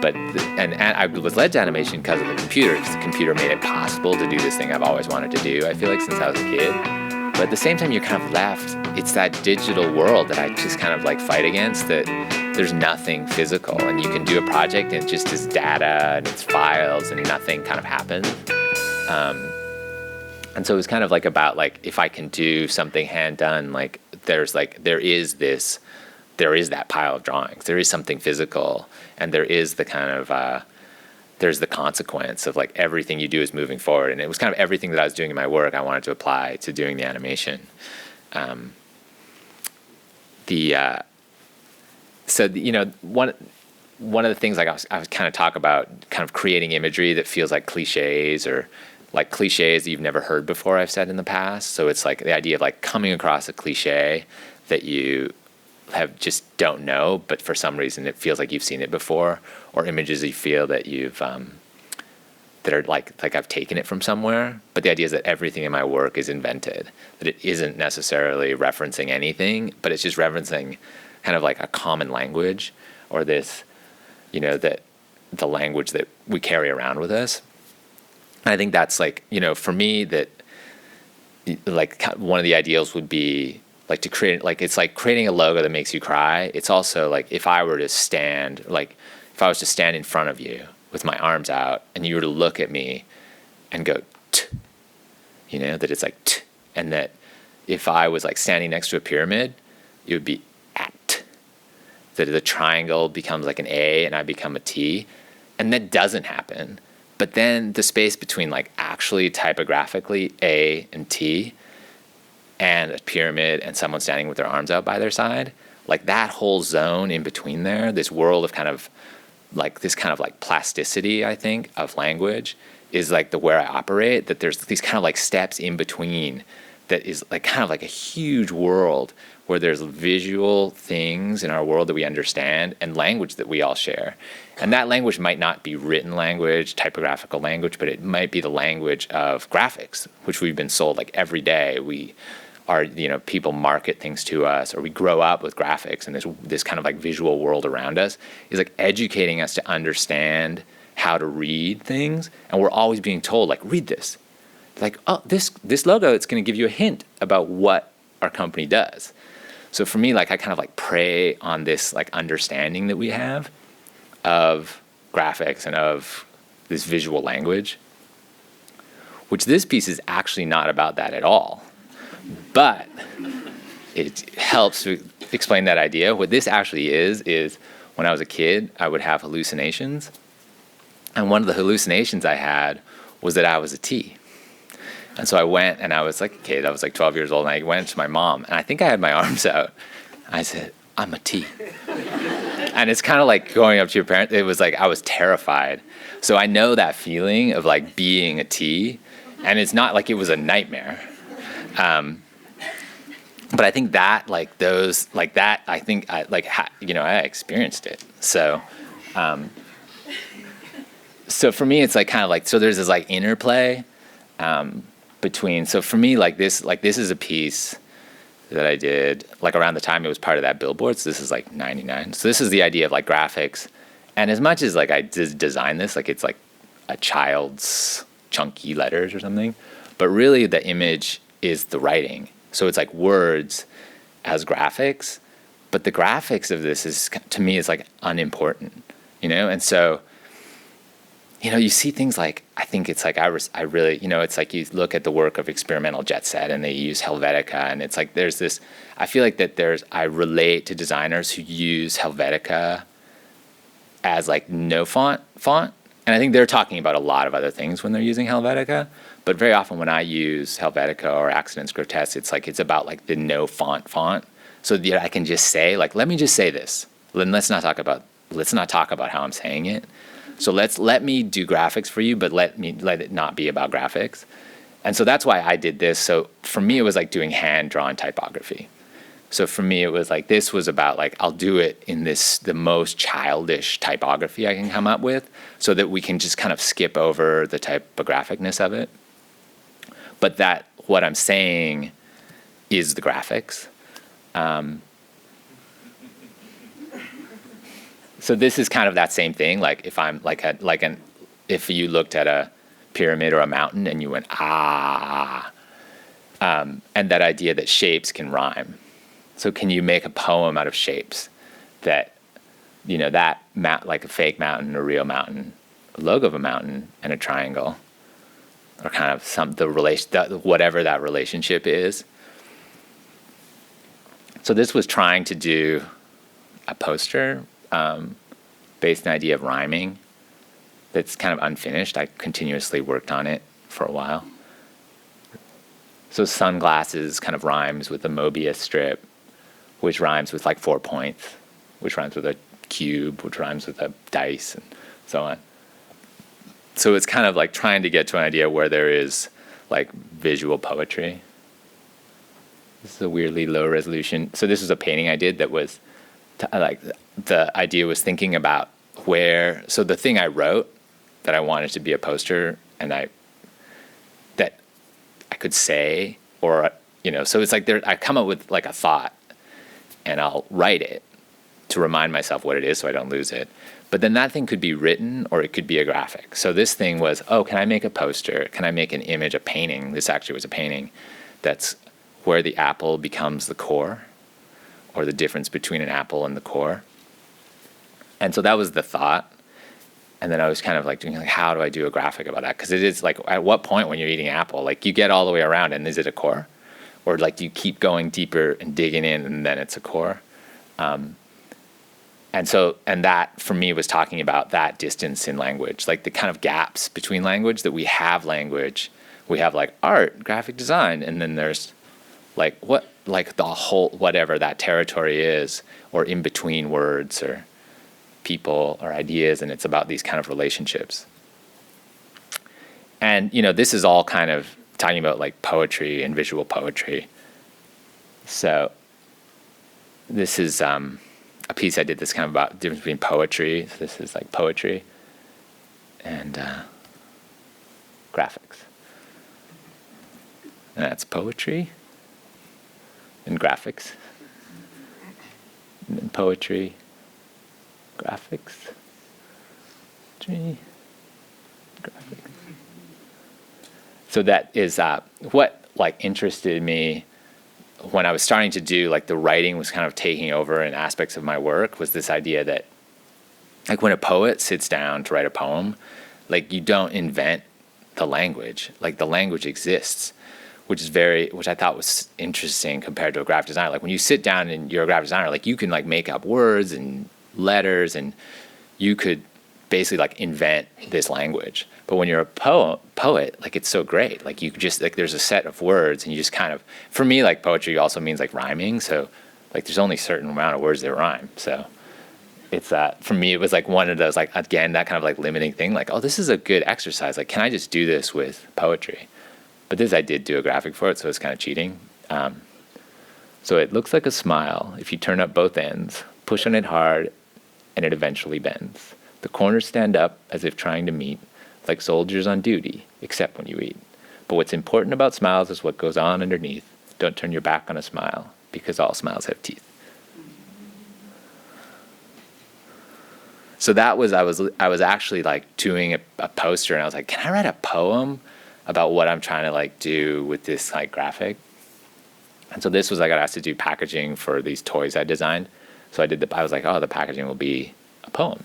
but I was led to animation because of the computer, because the computer made it possible to do this thing I've always wanted to do, I feel like, since I was a kid. But at the same time, you're kind of left, it's that digital world that I just kind of like fight against, that there's nothing physical, and you can do a project and it just is data and it's files and nothing kind of happens. And so it was kind of like about like, if I can do something hand done, like there is that pile of drawings, there is something physical, and there is the kind of there's the consequence of like everything you do is moving forward. And it was kind of everything that I was doing in my work I wanted to apply to doing the animation. So you know, one of the things like I was kind of talk about kind of creating imagery that feels like cliches, or like cliches that you've never heard before, I've said in the past. So it's like the idea of like coming across a cliche that you have just don't know, but for some reason it feels like you've seen it before, or images you feel that you've that are like I've taken it from somewhere. But the idea is that everything in my work is invented, that it isn't necessarily referencing anything, but it's just referencing kind of like a common language, or this, that the language that we carry around with us. And I think that's like, for me, that like one of the ideals would be like to create, like, it's like creating a logo that makes you cry. It's also like if I was to stand in front of you with my arms out and you were to look at me and go, t, that it's like, t, and that if I was like standing next to a pyramid, it would be at, that the triangle becomes like an A and I become a T. And that doesn't happen. But then the space between like actually typographically A and T and a pyramid and someone standing with their arms out by their side, like that whole zone in between there, this world of kind of like this kind of like plasticity, I think, of language is like the where I operate, that there's these kind of like steps in between that is like kind of like a huge world where there's visual things in our world that we understand and language that we all share. And that language might not be written language, typographical language, but it might be the language of graphics, which we've been sold like every day. We are, people market things to us, or we grow up with graphics, and this kind of like visual world around us is like educating us to understand how to read things. And we're always being told, like, read this. Like, oh, this logo, it's going to give you a hint about what our company does. So for me, like, I kind of like prey on this like understanding that we have of graphics and of this visual language, which this piece is actually not about that at all. But it helps to explain that idea. What this actually is when I was a kid, I would have hallucinations. And one of the hallucinations I had was that I was a T. And so I went, and I was like a kid, I was like 12 years old, and I went to my mom, and I think I had my arms out. I said, I'm a T. And it's kind of like going up to your parents. It was like I was terrified. So I know that feeling of like being a T, and it's not like it was a nightmare. But I think that like those, like that, I think I experienced it. So, so for me, it's like kind of like, so there's this like interplay, between, so for me, like this is a piece that I did like around the time it was part of that billboard. So this is like 99. So this is the idea of like graphics. And as much as like I designed this, like it's like a child's chunky letters or something, but really the image is the writing. So it's like words as graphics, but the graphics of this is, to me, is like unimportant, And so, you see things like, I think it's like, I really, it's like you look at the work of Experimental Jet Set and they use Helvetica, and it's like there's this, I feel like that I relate to designers who use Helvetica as like no font. And I think they're talking about a lot of other things when they're using Helvetica, but very often when I use Helvetica or Accidents Grotesque, it's like, it's about like the no font, so that I can just say, like, let me just say this. Then let's not talk about how I'm saying it. So let me do graphics for you, but let it not be about graphics. And so that's why I did this. So for me, it was like doing hand-drawn typography. So for me, it was like, this was about like, I'll do it in the most childish typography I can come up with, so that we can just kind of skip over the typographicness of it. But that what I'm saying is the graphics. So this is kind of that same thing. Like if I'm if you looked at a pyramid or a mountain and you went, and that idea that shapes can rhyme. So can you make a poem out of shapes that, that like a fake mountain, a real mountain, a logo of a mountain and a triangle, or kind of whatever that relationship is. So this was trying to do a poster, based on the idea of rhyming that's kind of unfinished. I continuously worked on it for a while. So sunglasses kind of rhymes with a Mobius strip, which rhymes with like 4 points, which rhymes with a cube, which rhymes with a dice, and so on. So it's kind of like trying to get to an idea where there is like visual poetry. This is a weirdly low resolution. So this was a painting I did that was, like, the idea was thinking about where, so the thing I wrote that I wanted to be a poster and that I could say, or, so it's like I come up with like a thought and I'll write it to remind myself what it is so I don't lose it. But then that thing could be written or it could be a graphic. So this thing was, can I make a poster? Can I make an image, a painting? This actually was a painting that's where the apple becomes the core, or the difference between an apple and the core. And so that was the thought. And then I was kind of like doing, like, how do I do a graphic about that? Because it is like, at what point when you're eating apple, like you get all the way around and is it a core? Or like do you keep going deeper and digging in and then it's a core? And that for me was talking about that distance in language, like the kind of gaps between language, that we have language. We have like art, graphic design, and then there's like the whole, whatever that territory is, or in between words or people or ideas, and it's about these kind of relationships. And, this is all kind of talking about like poetry and visual poetry. So this is a piece I did that's kind of about the difference between poetry. So this is like poetry and graphics. And that's poetry and graphics. And then poetry, graphics, poetry, graphics. So that is what like interested me when I was starting to do, like, the writing was kind of taking over in aspects of my work, was this idea that, like, when a poet sits down to write a poem, like, you don't invent the language. Like, the language exists, which I thought was interesting compared to a graphic designer. Like, when you sit down and you're a graphic designer, like, you can, like, make up words and letters, and you could basically, like, invent this language. But when you're a poet, like, it's so great. Like, you just, like, there's a set of words, and you just kind of, for me, like, poetry also means, like, rhyming. So, like, there's only a certain amount of words that rhyme. So it's for me, it was, like, one of those, like, again, that kind of, like, limiting thing. Like, oh, this is a good exercise. Like, can I just do this with poetry? But this, I did do a graphic for it, so it's kind of cheating. So it looks like a smile if you turn up both ends, push on it hard, and it eventually bends. The corners stand up as if trying to meet, like soldiers on duty, except when you eat. But what's important about smiles is what goes on underneath. Don't turn your back on a smile, because all smiles have teeth. So that was, I was actually, like, doing a poster, and I was like, can I write a poem about what I'm trying to, like, do with this, like, graphic? And so this was, I got asked to do packaging for these toys I designed. So I was like, oh, the packaging will be a poem.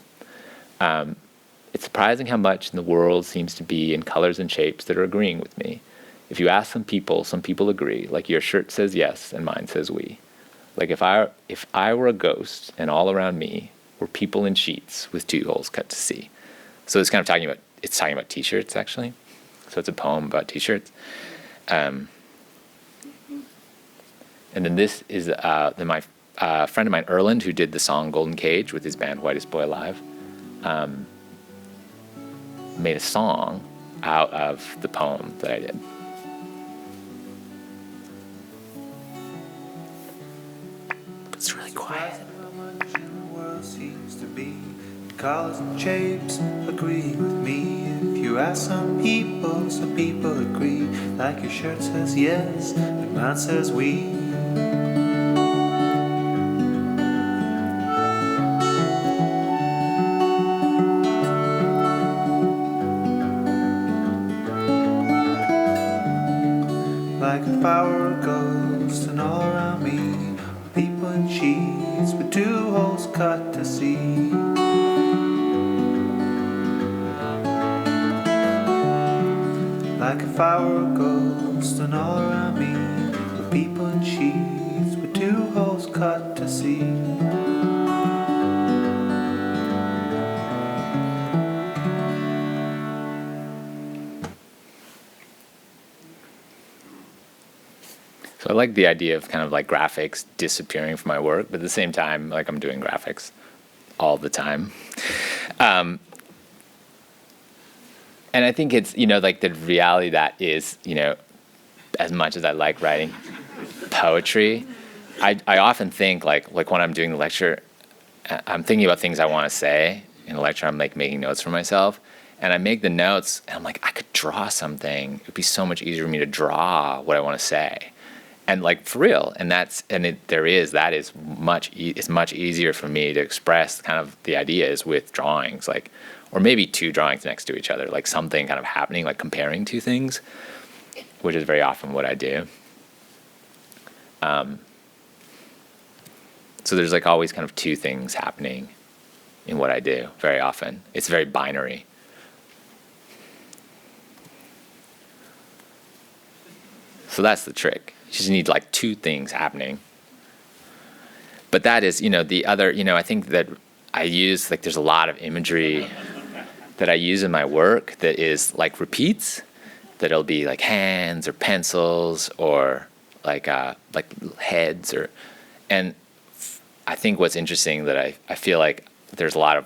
It's surprising how much in the world seems to be in colors and shapes that are agreeing with me. If you ask some people agree. Like your shirt says yes and mine says we. Like if I were a ghost and all around me were people in sheets with 2 holes cut to see. So it's kind of talking about t-shirts, actually. So it's a poem about t-shirts. And then this is my friend of mine, Erland, who did the song Golden Cage with his band Whitest Boy Alive. Made a song out of the poem that I did. It's really quiet. How much in the world seems to be. Colors and shapes agree with me. If you ask some people agree. Like your shirt says yes, and mine says we. Like a power ghost and all around me, people in sheets with 2 holes cut to see. Like if I were a ghost and all around me, with people in sheets with 2 holes cut to see. So I like the idea of kind of like graphics disappearing from my work, but at the same time, like I'm doing graphics all the time. And I think it's, like the reality that is, as much as I like writing poetry. I often think like when I'm doing the lecture, I'm thinking about things I want to say in the lecture. I'm like making notes for myself, and I make the notes, and I'm like, I could draw something. It'd be so much easier for me to draw what I want to say, and like for real. And it's much easier for me to express kind of the ideas with drawings, like, or maybe two drawings next to each other, like something kind of happening, like comparing two things, which is very often what I do. So there's like always kind of two things happening in what I do very often. It's very binary. So that's the trick. You just need like two things happening. But that is, the other, I think that I use, like there's a lot of imagery that I use in my work that is like repeats, that it'll be like hands or pencils or like heads and I think what's interesting that I feel like there's a lot of,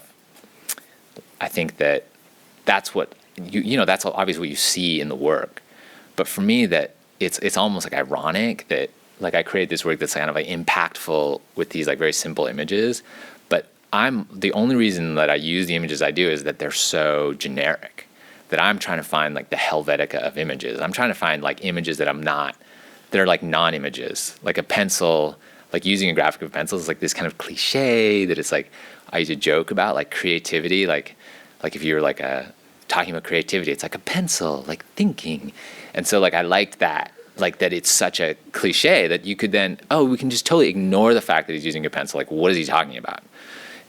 I think that's what that's obviously what you see in the work, but for me that it's almost like ironic that like I create this work that's kind of like impactful with these like very simple images, but the only reason that I use the images I do is that they're so generic, that I'm trying to find like the Helvetica of images. I'm trying to find like images that they're like non-images, like a pencil. Like using a graphic with pencils is like this kind of cliche that it's like I used to joke about, like creativity, like if you're like talking about creativity, it's like a pencil, like thinking. And so like I liked that, like that it's such a cliche that you could then, we can just totally ignore the fact that he's using a pencil. Like what is he talking about?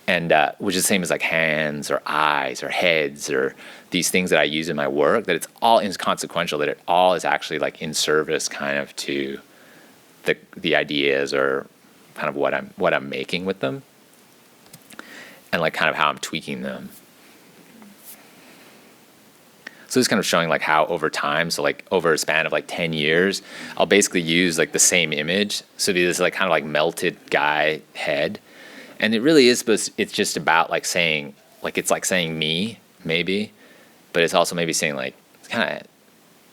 And which is the same as like hands or eyes or heads or these things that I use in my work, that it's all inconsequential, that it all is actually like in service kind of to the ideas or kind of what I'm making with them, and like kind of how I'm tweaking them. So it's kind of showing like how over time, so like over a span of like 10 years, I'll basically use like the same image. So this like kind of like melted guy head, and it really is it's just about like saying, like it's like saying me maybe, but it's also maybe saying like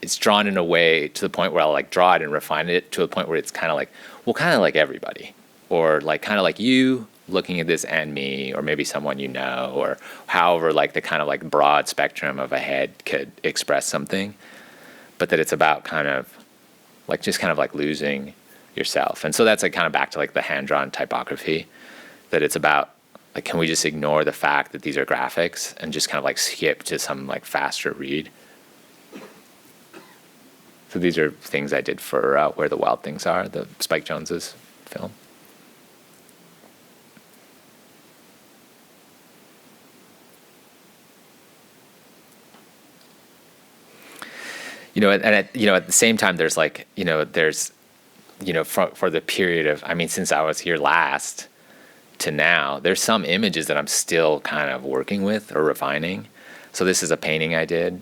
it's drawn in a way to the point where I'll like draw it and refine it to a point where it's kind of like everybody, or like kind of like you looking at this and me, or maybe someone or however like the kind of like broad spectrum of a head could express something, but that it's about kind of like just kind of like losing yourself. And so that's like kind of back to like the hand-drawn typography, that it's about like, can we just ignore the fact that these are graphics and just kind of like skip to some like faster read? So these are things I did for Where the Wild Things Are, the Spike Jonze's film. At the same time, there's like, for the period of, since I was here last to now, there's some images that I'm still kind of working with or refining. So this is a painting I did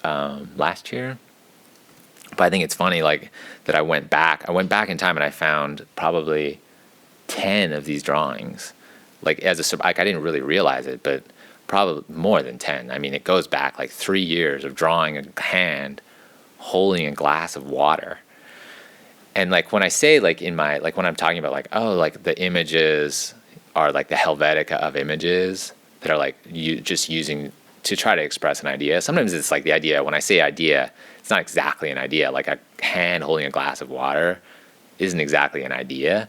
last year. But I think it's funny, like, that I went back in time and I found probably 10 of these drawings. Like, I didn't really realize it, but probably more than 10. It goes back like 3 years of drawing a hand holding a glass of water. And like, when I say like when I'm talking about like, like the images are like the Helvetica of images that are like you just using to try to express an idea. Sometimes it's like the idea, when I say idea, it's not exactly an idea. Like a hand holding a glass of water isn't exactly an idea,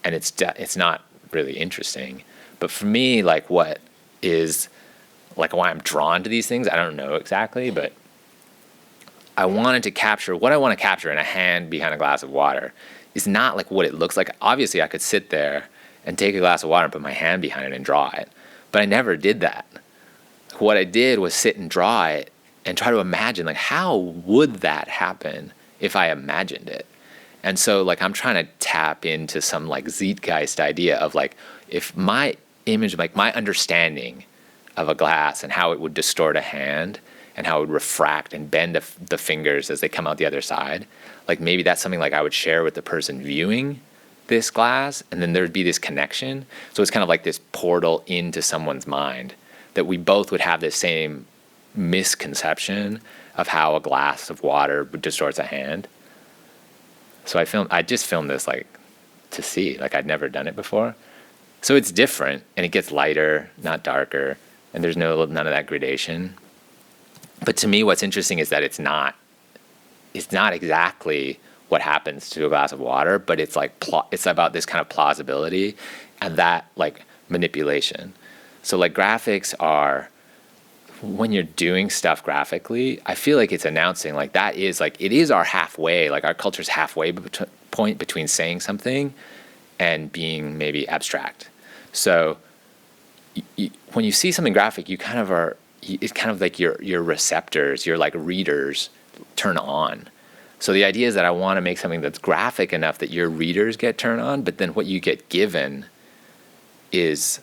and it's not really interesting. But for me, like what is like why I'm drawn to these things, I don't know exactly, but I wanted to capture what I want to capture in a hand behind a glass of water is not like what it looks like. Obviously, I could sit there and take a glass of water and put my hand behind it and draw it, but I never did that. What I did was sit and draw it and try to imagine, like, how would that happen if I imagined it? And so, like, I'm trying to tap into some, like, zeitgeist idea of, like, if my image, like, my understanding of a glass and how it would distort a hand and how it would refract and bend the fingers as they come out the other side, like, maybe that's something, like, I would share with the person viewing this glass, and then there would be this connection. So it's kind of like this portal into someone's mind, that we both would have the same misconception of how a glass of water distorts a hand. So I just filmed this like to see, like I'd never done it before. So it's different, and it gets lighter, not darker, and there's none of that gradation. But to me, what's interesting is that it's not exactly what happens to a glass of water, but it's like it's about this kind of plausibility and that like manipulation. So like graphics are, when you're doing stuff graphically, I feel like it's announcing like that is like, it is our halfway, like our culture's halfway point between saying something and being maybe abstract. So when you see something graphic, you kind of are, it's kind of like your receptors, your like readers turn on. So the idea is that I want to make something that's graphic enough that your readers get turned on, but then what you get given is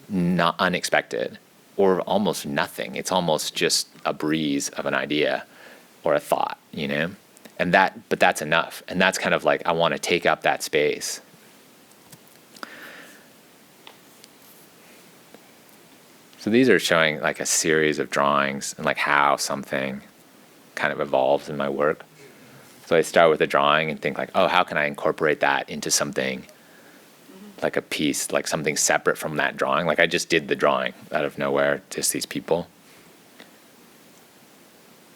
not unexpected or almost nothing. It's almost just a breeze of an idea or a thought, you know? But that's enough. And that's kind of like, I want to take up that space. So these are showing like a series of drawings and like how something kind of evolves in my work. So I start with a drawing and think like, oh, how can I incorporate that into something like a piece, like something separate from that drawing? Like I just did the drawing out of nowhere, just these people.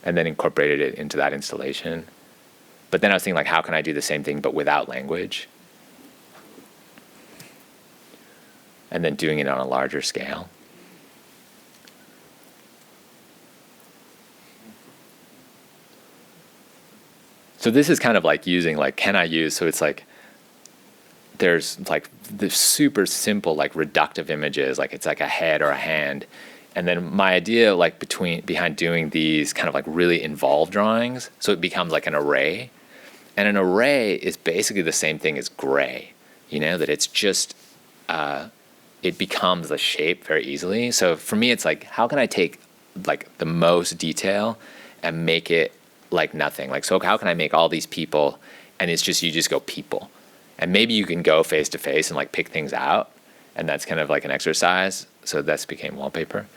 And then incorporated it into that installation. But then I was thinking like, how can I do the same thing but without language? And then doing it on a larger scale. So this is kind of like using like, can I use, so it's like, there's like the super simple like reductive images, like it's like a head or a hand. And then my idea like behind doing these kind of like really involved drawings, so it becomes like an array. And an array is basically the same thing as gray, you know, that it's just, it becomes the shape very easily. So for me, it's like, how can I take like the most detail and make it like nothing? Like, so how can I make all these people and it's just, you just go people. And maybe you can go face to face and like pick things out, and that's kind of like an exercise. So that's became wallpaper.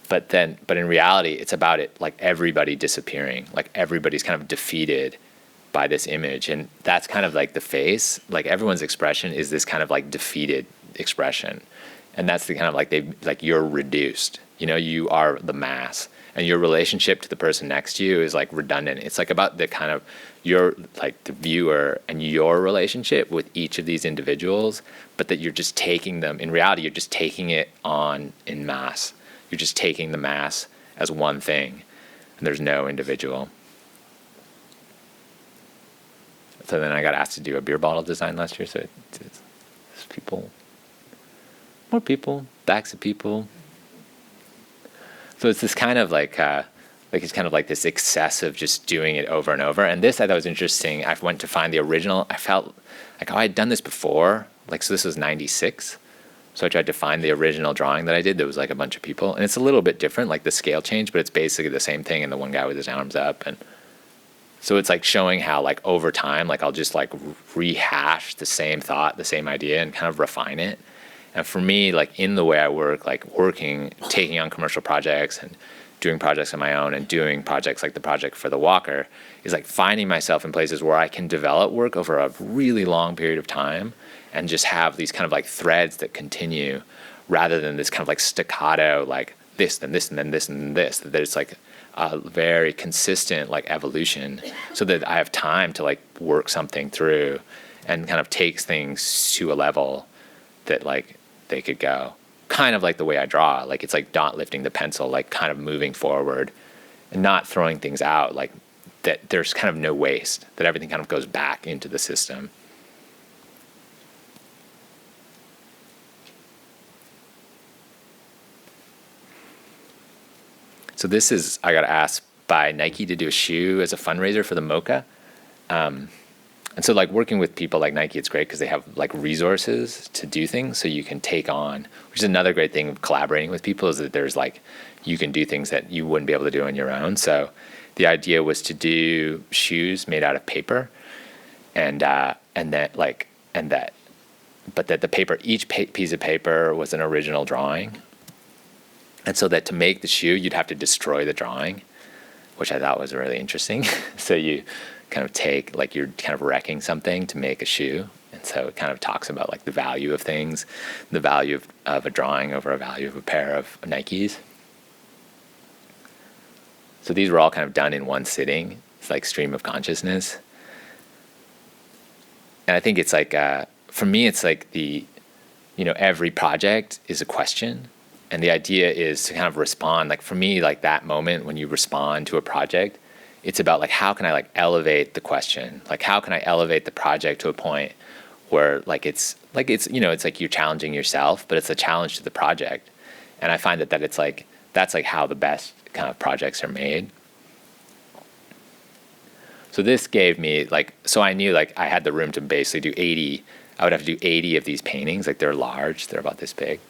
But in reality, it's about it like everybody disappearing, like everybody's kind of defeated by this image, and that's kind of like the face. Like everyone's expression is this kind of like defeated expression, and that's the kind of like you're reduced. You know, you are the mass, and your relationship to the person next to you is like redundant. It's like about the kind of your like the viewer and your relationship with each of these individuals, but that you're just taking them, in reality, you're just taking it on in mass. You're just taking the mass as one thing, and there's no individual. So then I got asked to do a beer bottle design last year, so it's people, more people, backs of people. So it's this kind of like it's kind of like this excessive just doing it over and over. And this I thought was interesting. I went to find the original. I felt like, oh, I had done this before. Like, so this was 96. So I tried to find the original drawing that I did. There was like a bunch of people. And it's a little bit different, like the scale change, but it's basically the same thing. And the one guy with his arms up. And so it's like showing how like over time, like I'll just like rehash the same thought, the same idea, and kind of refine it. And for me, like in the way I work, like working, taking on commercial projects and doing projects on my own and doing projects like the project for the Walker, is like finding myself in places where I can develop work over a really long period of time and just have these kind of like threads that continue rather than this kind of like staccato, like this, then this, and then this, and then this. That there's like a very consistent like evolution, so that I have time to like work something through and kind of takes things to a level that like they could go. Kind of like the way I draw, like it's like not lifting the pencil, like kind of moving forward and not throwing things out, like that there's kind of no waste, that everything kind of goes back into the system. So this is, I got asked by Nike to do a shoe as a fundraiser for the Mocha. And so like working with people like Nike, it's great because they have like resources to do things, so you can take on, which is another great thing of collaborating with people, is that there's like, you can do things that you wouldn't be able to do on your own. So the idea was to do shoes made out of paper, but that the paper, each piece of paper was an original drawing. And so that to make the shoe, you'd have to destroy the drawing, which I thought was really interesting. So you kind of take, like you're kind of wrecking something to make a shoe. And so it kind of talks about like the value of things, the value of a drawing over a value of a pair of Nikes. So these were all kind of done in one sitting. It's like stream of consciousness. And I think it's like, for me, it's like every project is a question. And the idea is to kind of respond. Like for me, like that moment when you respond to a project, it's about like, how can I like elevate the question? Like, how can I elevate the project to a point where it's like you're challenging yourself, but it's a challenge to the project. And I find that it's like, that's like how the best kind of projects are made. So this gave me like, so I knew like I had the room to basically do 80. I would have to do 80 of these paintings. Like they're large, they're about this big.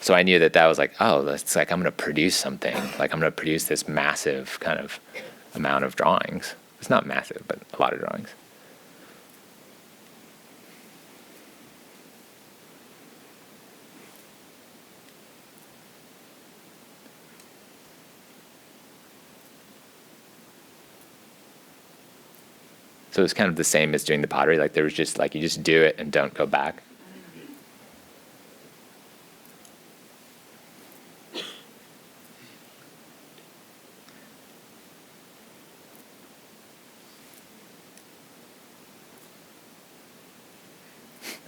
So I knew that was like, oh, that's like, I'm going to produce something. Like I'm going to produce this massive kind of amount of drawings. It's not massive, but a lot of drawings. So it's kind of the same as doing the pottery. Like there was just like, you just do it and don't go back.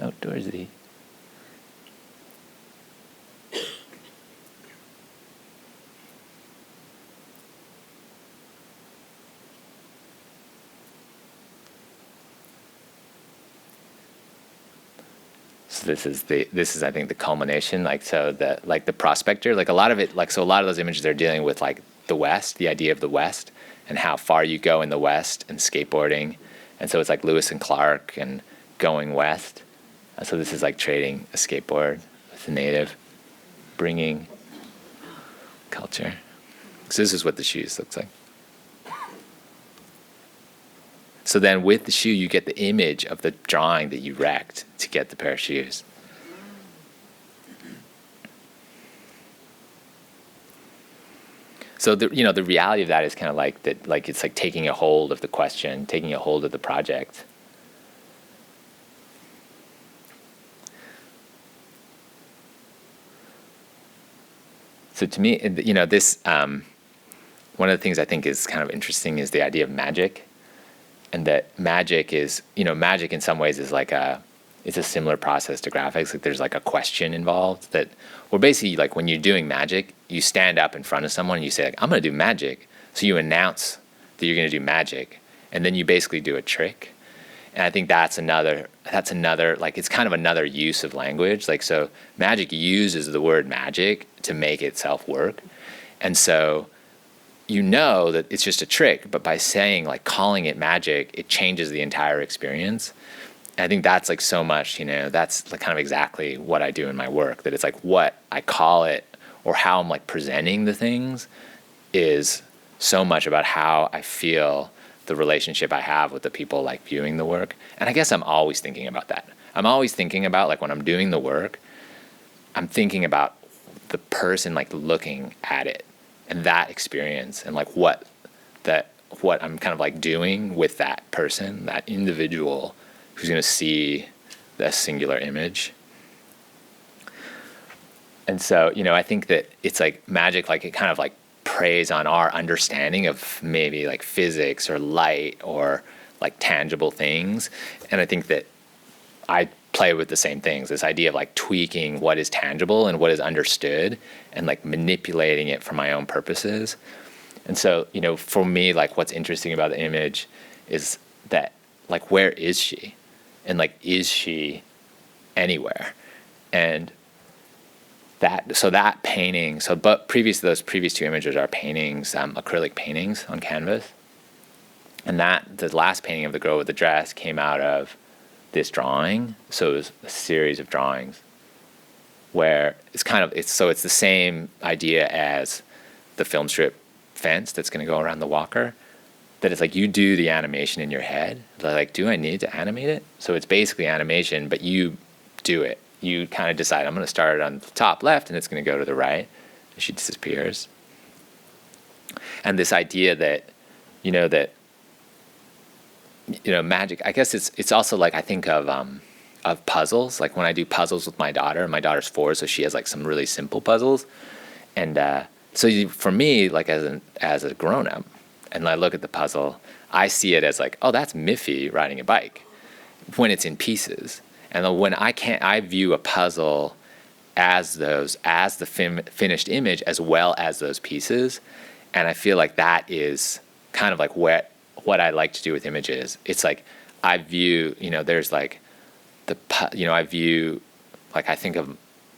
Outdoorsy. So this is I think the culmination. Like so the prospector, like a lot of it, like so a lot of those images are dealing with like the West, the idea of the West, and how far you go in the West, and skateboarding, and so it's like Lewis and Clark and going west. And so this is like trading a skateboard with a native, bringing culture. So this is what the shoes looks like. So then with the shoe, you get the image of the drawing that you wrecked to get the pair of shoes. So the reality of that is kind of like that, like it's like taking a hold of the question, taking a hold of the project. So to me, this one of the things I think is kind of interesting is the idea of magic. And that magic is, magic in some ways is like it's a similar process to graphics. Like there's like a question involved that, well, basically like when you're doing magic, you stand up in front of someone and you say like, I'm going to do magic. So you announce that you're going to do magic, and then you basically do a trick. And I think that's another, like it's kind of another use of language. Like, so magic uses the word magic to make itself work. And so that it's just a trick, but by saying, like, calling it magic, it changes the entire experience. And I think that's like so much, that's like kind of exactly what I do in my work, that it's like what I call it or how I'm like presenting the things is so much about how I feel the relationship I have with the people like viewing the work. And I guess I'm always thinking about that. I'm always thinking about, like, when I'm doing the work, I'm thinking about the person like looking at it and that experience, and like what I'm kind of like doing with that person, that individual who's going to see the singular image. And so, I think that it's like magic, like it kind of like preys on our understanding of maybe like physics or light or like tangible things. And I think that I play with the same things, this idea of like tweaking what is tangible and what is understood and like manipulating it for my own purposes. And so, for me, like what's interesting about the image is that, like, where is she? And like, is she anywhere? And that painting, but those previous two images are paintings, acrylic paintings on canvas. And the last painting of the girl with the dress came out of this drawing. So it was a series of drawings where it's the same idea as the film strip fence that's going to go around the walker, that it's like you do the animation in your head. Like, do I need to animate it? So it's basically animation, but you do it. You kind of decide, I'm going to start it on the top left and it's going to go to the right. And she disappears. And this idea that, magic. I guess it's also like I think of puzzles. Like when I do puzzles with my daughter's 4, so she has like some really simple puzzles, and for me, like as a grown up, and I look at the puzzle, I see it as like, oh, that's Miffy riding a bike when it's in pieces, and then when I view a puzzle as the finished image as well as those pieces, and I feel like that is kind of like what I like to do with images. It's like I view, there's like I view, like I think of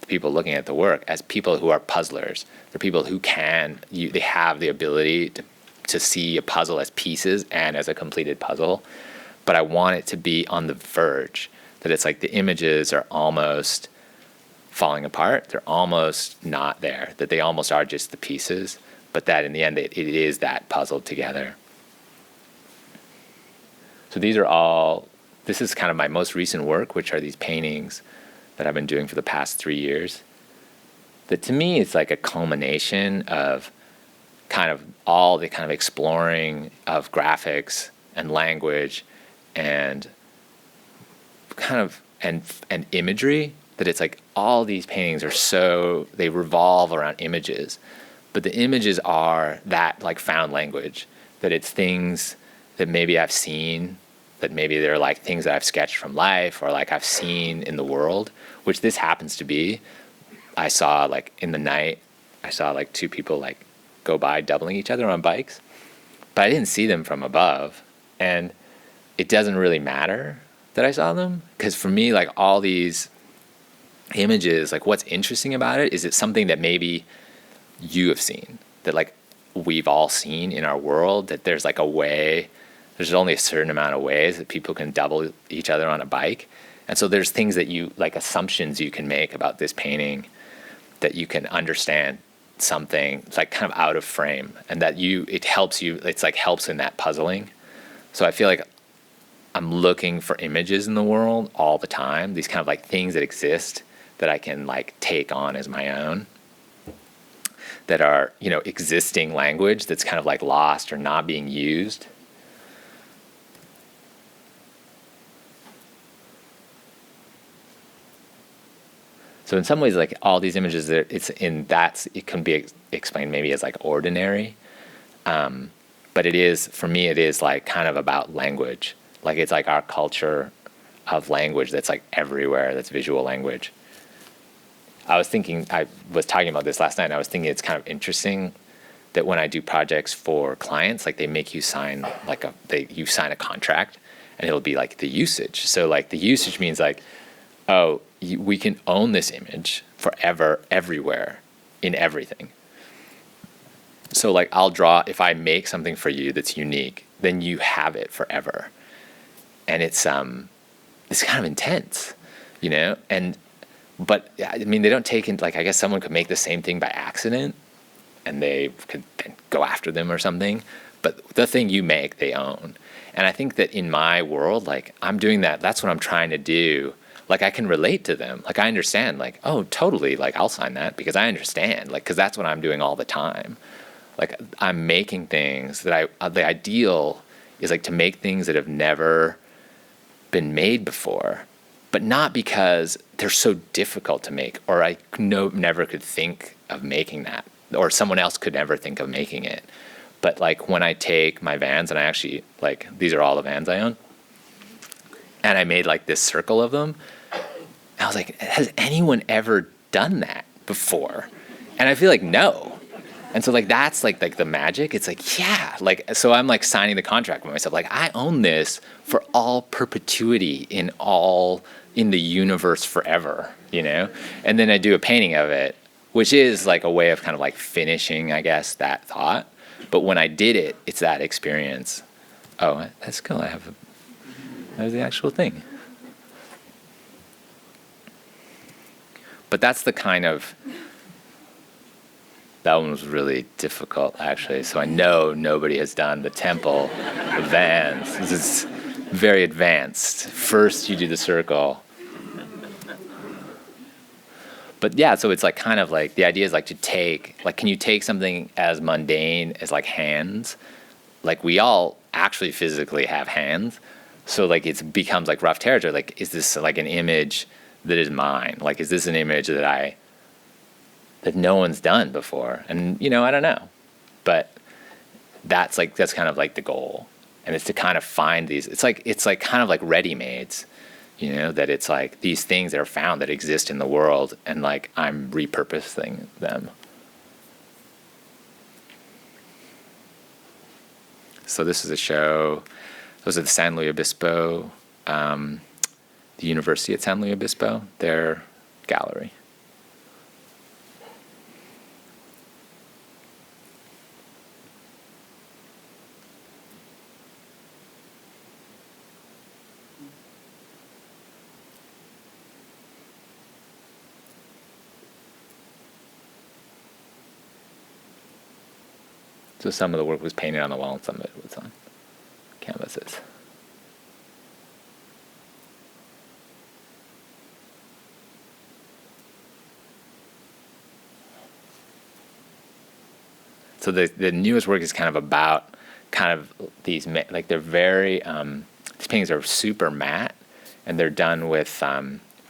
people looking at the work as people who are puzzlers. They're people who they have the ability to see a puzzle as pieces and as a completed puzzle, but I want it to be on the verge, that it's like the images are almost falling apart, they're almost not there, that they almost are just the pieces, but that in the end it is that puzzled together. So this is kind of my most recent work, which are these paintings that I've been doing for the past 3 years. That to me, it's like a culmination of kind of all the kind of exploring of graphics and language and kind of and imagery, that it's like all these paintings they revolve around images, but the images are that like found language, that it's things that maybe I've seen, that maybe they're like things that I've sketched from life or like I've seen in the world, which this happens to be. I saw like in the night, I saw like 2 people like go by doubling each other on bikes, but I didn't see them from above, and it doesn't really matter that I saw them, because for me, like all these images, like what's interesting about it is it's something that maybe you have seen, that like we've all seen in our world, that there's like a way, there's only a certain amount of ways that people can double each other on a bike. And so there's things that like assumptions you can make about this painting, that you can understand something like kind of out of frame, and that it helps you, it's like helps in that puzzling. So I feel like I'm looking for images in the world all the time, these kind of like things that exist that I can like take on as my own, that are, existing language that's kind of like lost or not being used. So in some ways, like all these images, it can be explained maybe as like ordinary, but for me, it is like kind of about language. Like it's like our culture of language that's like everywhere, that's visual language. I was talking about this last night, and I was thinking it's kind of interesting that when I do projects for clients, like they make you sign you sign a contract, and it'll be like the usage. So like the usage means like, oh, we can own this image forever, everywhere, in everything. So like if I make something for you that's unique, then you have it forever. And it's kind of intense, but I mean, they don't take into, like, I guess someone could make the same thing by accident and they could then go after them or something, but the thing you make, they own. And I think that in my world, like I'm doing that's what I'm trying to do. Like I can relate to them. Like I understand, like, oh, totally. Like I'll sign that because I understand, like, cause that's what I'm doing all the time. Like I'm making things that the ideal is like to make things that have never been made before, but not because they're so difficult to make, or I never could think of making that, or someone else could never think of making it. But like when I take my Vans, and I actually, like, these are all the Vans I own, and I made like this circle of them, I was like, has anyone ever done that before? And I feel like no. And so like that's like the magic. It's like, yeah, like, so I'm like signing the contract with myself, like I own this for all perpetuity in the universe forever, and then I do a painting of it, which is like a way of kind of like finishing, I guess, that thought. But when I did it, it's that experience. Oh, that's cool. That was the actual thing. But that's the kind of, that one was really difficult, actually. So I know nobody has done the temple of Vans. This is very advanced. First, you do the circle. But yeah, so it's like kind of like, the idea is like to take, like, can you take something as mundane as like hands? Like we all actually physically have hands. So like it becomes like rough territory. Like, is this like an image that is mine? Like, is this an image that no one's done before? And I don't know, but that's kind of like the goal. And it's to kind of find these. It's like kind of like ready-mades, that it's like these things that are found that exist in the world, and like I'm repurposing them. So this is a show. Those are the San Luis Obispo, the University at San Luis Obispo, their gallery. So some of the work was painted on the wall, and some of it was on canvases. So the newest work is kind of about these, like they're very, these paintings are super matte, and they're done with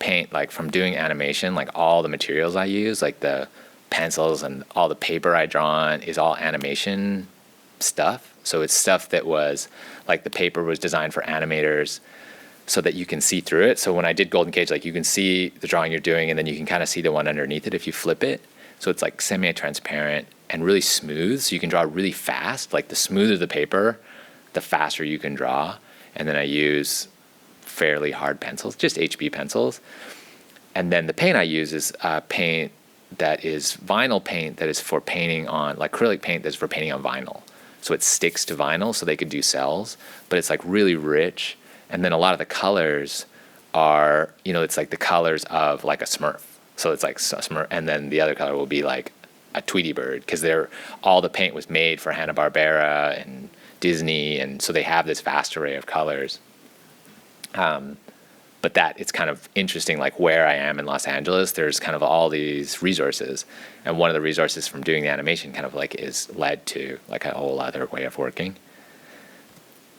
paint, like from doing animation, like all the materials I use, like the pencils and all the paper I draw on is all animation stuff. So it's stuff that was like the paper was designed for animators so that you can see through it. So when I did Golden Cage, like you can see the drawing you're doing, and then you can kind of see the one underneath it if you flip it. So it's like semi-transparent and really smooth. So you can draw really fast. Like the smoother the paper, the faster you can draw. And then I use fairly hard pencils, just HB pencils. And then the paint I use is paint that is vinyl paint that is for painting on, like acrylic paint that's for painting on vinyl. So it sticks to vinyl, so they could do cells, but it's like really rich. And then a lot of the colors are, it's like the colors of like a Smurf. So it's like a Smurf, and then the other color will be like a Tweety Bird, because all the paint was made for Hanna-Barbera and Disney, and so they have this vast array of colors. But that it's kind of interesting, like where I am in Los Angeles, there's kind of all these resources. And one of the resources from doing the animation kind of like is led to like a whole other way of working.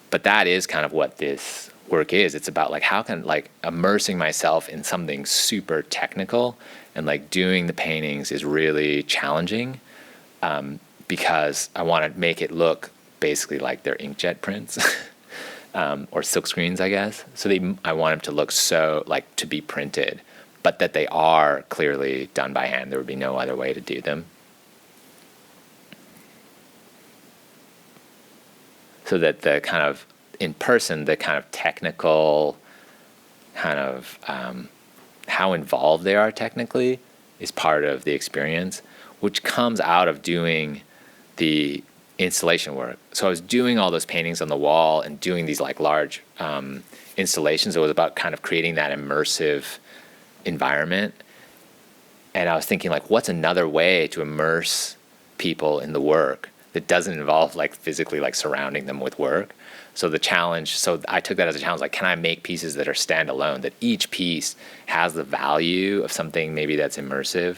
But that is kind of what this work is. It's about like how can like immersing myself in something super technical, and like doing the paintings is really challenging because I want to make it look basically like they're inkjet prints. Or silkscreens, I guess. So I want them to look so like to be printed, but that they are clearly done by hand. There would be no other way to do them. So that the kind of in person, the kind of technical, kind of how involved they are technically is part of the experience, which comes out of doing the installation work. So I was doing all those paintings on the wall and doing these like large installations. It was about kind of creating that immersive environment. And I was thinking like, what's another way to immerse people in the work that doesn't involve like physically like surrounding them with work? So the challenge, so I took that as a challenge, like can I make pieces that are standalone, that each piece has the value of something maybe that's immersive,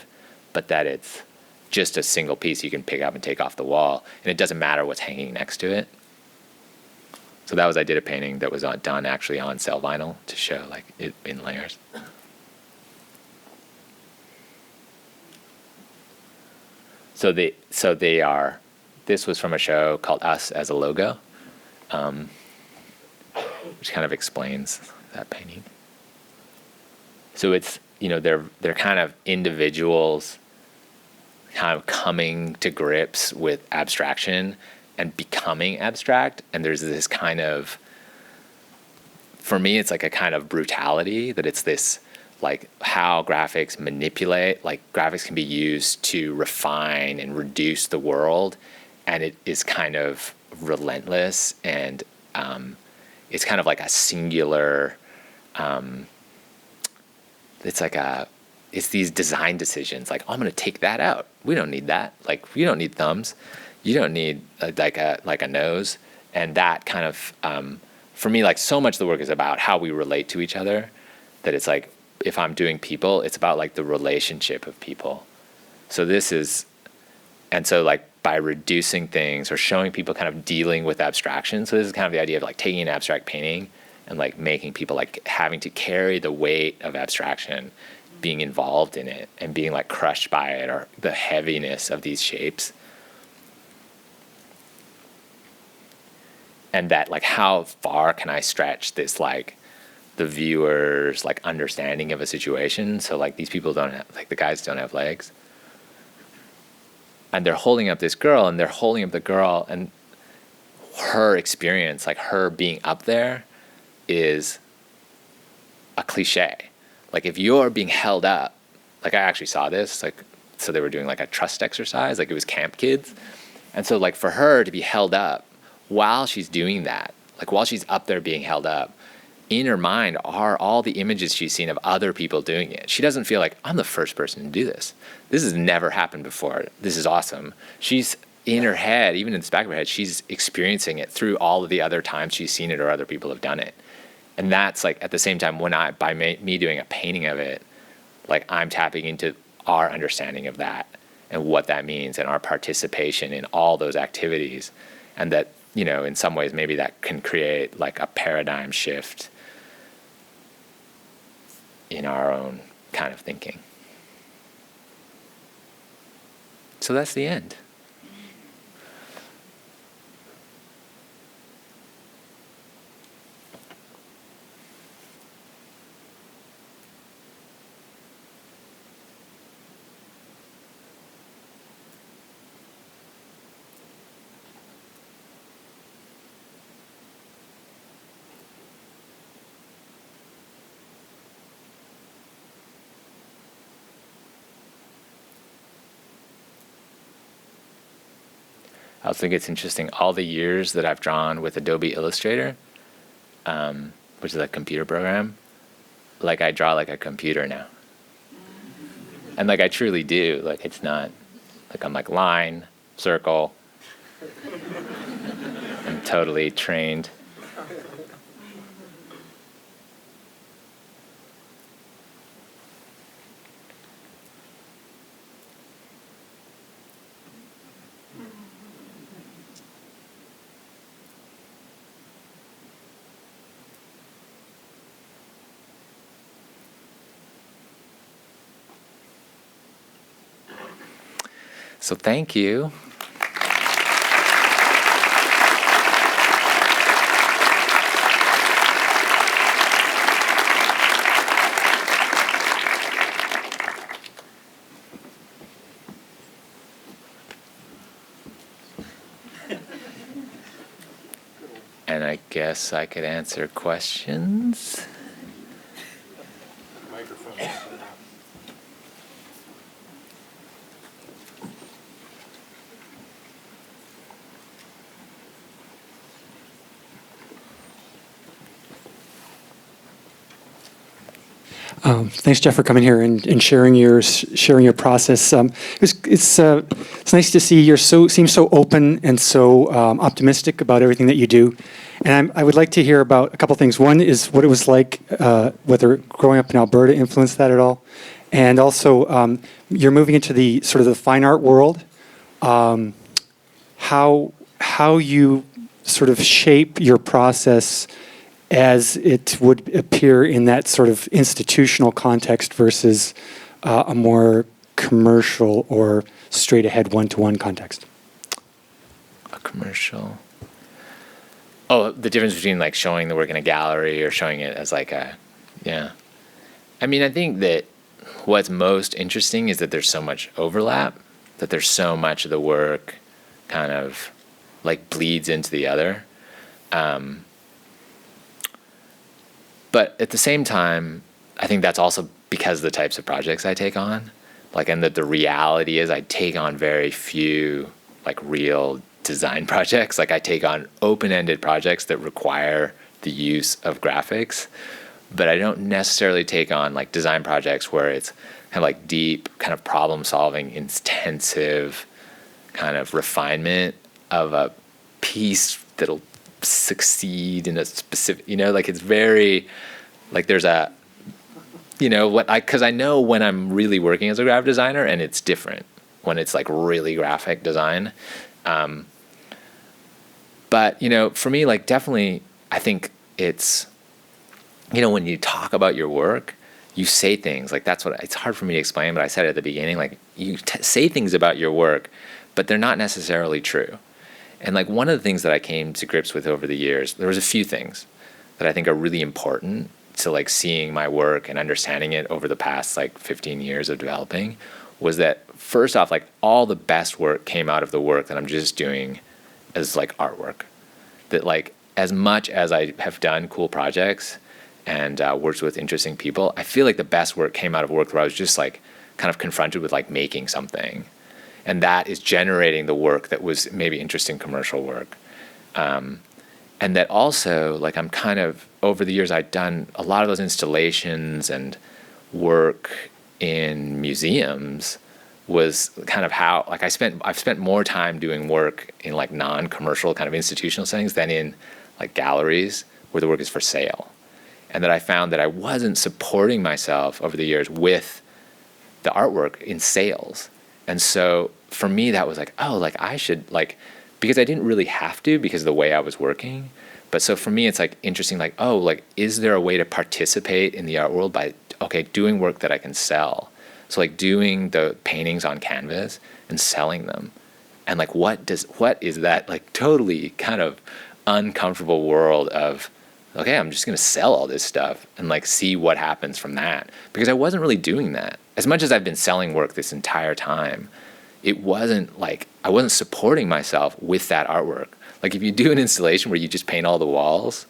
but that it's just a single piece you can pick up and take off the wall, and it doesn't matter what's hanging next to it. So I did a painting that was done actually on cell vinyl to show like it in layers. This was from a show called Us as a Logo, which kind of explains that painting. So it's, they're kind of individuals kind of coming to grips with abstraction and becoming abstract. And there's this kind of, for me, it's like a kind of brutality that it's this, like how graphics manipulate, like graphics can be used to refine and reduce the world. And it is kind of relentless, and it's kind of like a singular, it's these design decisions. Like, oh, I'm going to take that out. We don't need that. Like, you don't need thumbs. You don't need like a nose. And that kind of, for me, like so much of the work is about how we relate to each other, that it's like, if I'm doing people, it's about like the relationship of people. So this is, and so like by reducing things or showing people kind of dealing with abstraction. So this is kind of the idea of like taking an abstract painting and like making people like having to carry the weight of abstraction, being involved in it and being like crushed by it, or the heaviness of these shapes. And that like how far can I stretch this like the viewer's like understanding of a situation. So like these people don't have, like the guys don't have legs. And they're holding up this girl, and they're holding up the girl, and her experience, like her being up there, is a cliche. Like if you're being held up, like I actually saw this, like, so they were doing like a trust exercise, like it was camp kids. And so like for her to be held up while she's doing that, like while she's up there being held up, in her mind are all the images she's seen of other people doing it. She doesn't feel like, I'm the first person to do this. This has never happened before. This is awesome. She's in her head, even in the back of her head, she's experiencing it through all of the other times she's seen it or other people have done it. And that's like, at the same time, when by me doing a painting of it, like I'm tapping into our understanding of that and what that means and our participation in all those activities. And that, you know, in some ways, maybe that can create like a paradigm shift in our own kind of thinking. So that's the end. I also think it's interesting, all the years that I've drawn with Adobe Illustrator, which is a computer program, like I draw like a computer now. And like I truly do, like it's not, like I'm like line, circle, I'm totally trained. So thank you. And I guess I could answer questions. Thanks, Geoff, for coming here and sharing your process. It's nice to see you seem so open and so optimistic about everything that you do. And I would like to hear about a couple things. One is what it was like, whether growing up in Alberta influenced that at all, and also you're moving into the sort of the fine art world. How you sort of shape your process as it would appear in that sort of institutional context versus a more commercial or straight-ahead one-to-one context. A commercial. Oh, the difference between like showing the work in a gallery or showing it as like a, yeah. I mean, I think that what's most interesting is that there's so much overlap, that there's so much of the work kind of like bleeds into the other. But at the same time, I think that's also because of the types of projects I take on. Like, and that the reality is I take on very few like real design projects. Like I take on open-ended projects that require the use of graphics, but I don't necessarily take on like design projects where it's kind of like deep kind of problem solving, intensive kind of refinement of a piece that'll succeed in a specific, you know, like it's very, like there's a, you know, because I know when I'm really working as a graphic designer and it's different when it's like really graphic design. But, you know, for me, like definitely, I think it's, you know, when you talk about your work, you say things like, that's what, it's hard for me to explain, but I said it at the beginning, like you say things about your work, but they're not necessarily true. And like one of the things that I came to grips with over the years, there was a few things that I think are really important to like seeing my work and understanding it over the past like 15 years of developing, was that first off, like all the best work came out of the work that I'm just doing as like artwork. That like as much as I have done cool projects and worked with interesting people, I feel like the best work came out of work where I was just like kind of confronted with like making something. And that is generating the work that was maybe interesting commercial work. And that also, like I'm kind of, over the years I'd done a lot of those installations and work in museums was kind of how, like I've spent more time doing work in like non-commercial kind of institutional settings than in like galleries where the work is for sale. And that I found that I wasn't supporting myself over the years with the artwork in sales. And so for me, that was like, oh, like I should like, because I didn't really have to because of the way I was working. But so for me, it's like interesting, like, oh, like, is there a way to participate in the art world by, okay, doing work that I can sell? So like doing the paintings on canvas and selling them. And like, what is that like totally kind of uncomfortable world of, okay, I'm just going to sell all this stuff and like see what happens from that. Because I wasn't really doing that. As much as I've been selling work this entire time, it wasn't like, I wasn't supporting myself with that artwork. Like if you do an installation where you just paint all the walls,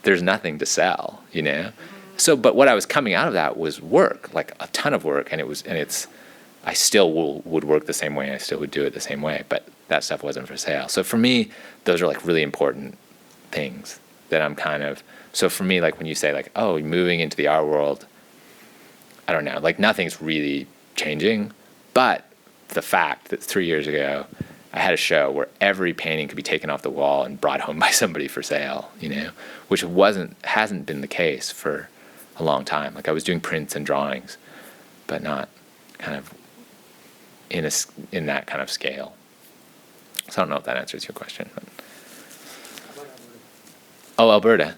there's nothing to sell, you know? So, but what I was coming out of that was work, like a ton of work. And I still would work the same way. I still would do it the same way, but that stuff wasn't for sale. So for me, those are like really important things that I'm kind of, so for me, like when you say like, oh, moving into the art world, I don't know, like nothing's really changing, but the fact that 3 years ago, I had a show where every painting could be taken off the wall and brought home by somebody for sale, you know, which hasn't been the case for a long time. Like I was doing prints and drawings, but not kind of in that kind of scale. So I don't know if that answers your question. But. Oh, Alberta.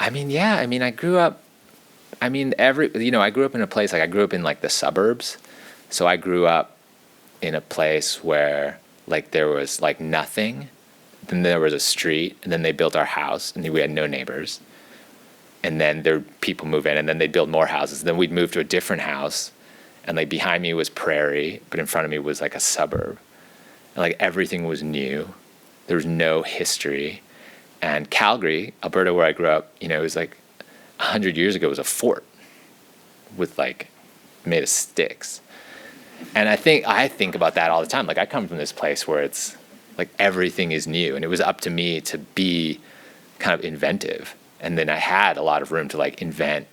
I mean, yeah. I mean, I grew up. I mean, I grew up in a place like I grew up in like the suburbs, so I grew up in a place where like there was like nothing, then there was a street, and then they built our house, and we had no neighbors, and then people move in, and then they'd build more houses, and then we'd move to a different house, and like behind me was prairie, but in front of me was like a suburb, and like everything was new, there was no history. And Calgary, Alberta, where I grew up, you know, it was like 100 years ago, it was a fort with like made of sticks. And I think about that all the time. Like I come from this place where it's like everything is new, and it was up to me to be kind of inventive. And then I had a lot of room to like invent,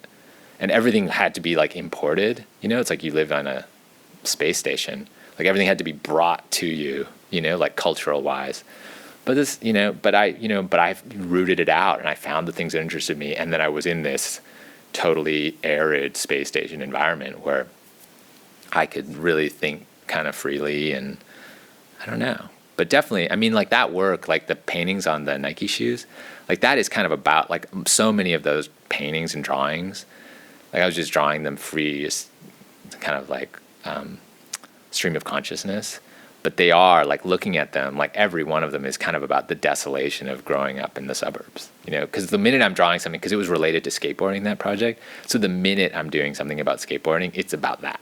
and everything had to be like imported. You know, it's like you live on a space station. Like everything had to be brought to you, you know, like cultural wise. But this, you know, but I rooted it out, and I found the things that interested me. And then I was in this totally arid space station environment where I could really think kind of freely, and I don't know. But definitely, I mean, like that work, like the paintings on the Nike shoes, like that is kind of about like so many of those paintings and drawings. Like I was just drawing them free, just kind of like stream of consciousness. But they are like looking at them, like every one of them is kind of about the desolation of growing up in the suburbs, you know, because the minute I'm drawing something, because it was related to skateboarding, that project. So the minute I'm doing something about skateboarding, it's about that.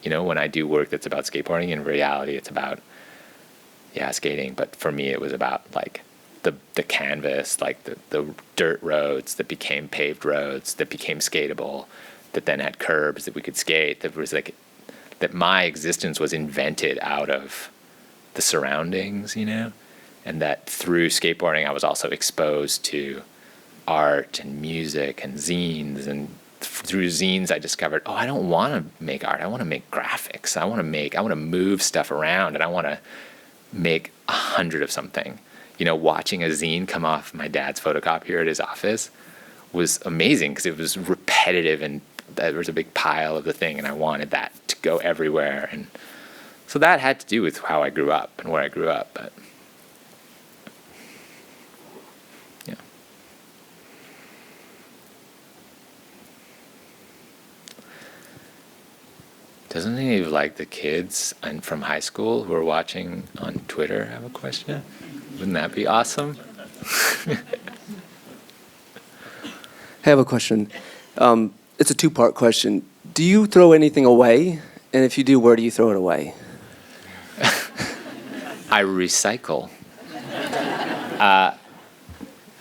You know, when I do work that's about skateboarding, in reality, it's about, yeah, skating. But for me, it was about like the canvas, like the dirt roads that became paved roads, that became skatable, that then had curbs that we could skate. That was like, that my existence was invented out of the surroundings, you know, and that through skateboarding, I was also exposed to art and music and zines, and through zines, I discovered, oh, I don't want to make art. I want to make graphics. I want to move stuff around, and I want to make 100 of something. You know, watching a zine come off my dad's photocopier at his office was amazing because it was repetitive, and there was a big pile of the thing, and I wanted that to go everywhere. And So that had to do with how I grew up and where I grew up. But yeah. Doesn't any of like the kids from high school who are watching on Twitter have a question? Wouldn't that be awesome? I have a question. It's a two-part question. Do you throw anything away? And if you do, where do you throw it away? I recycle.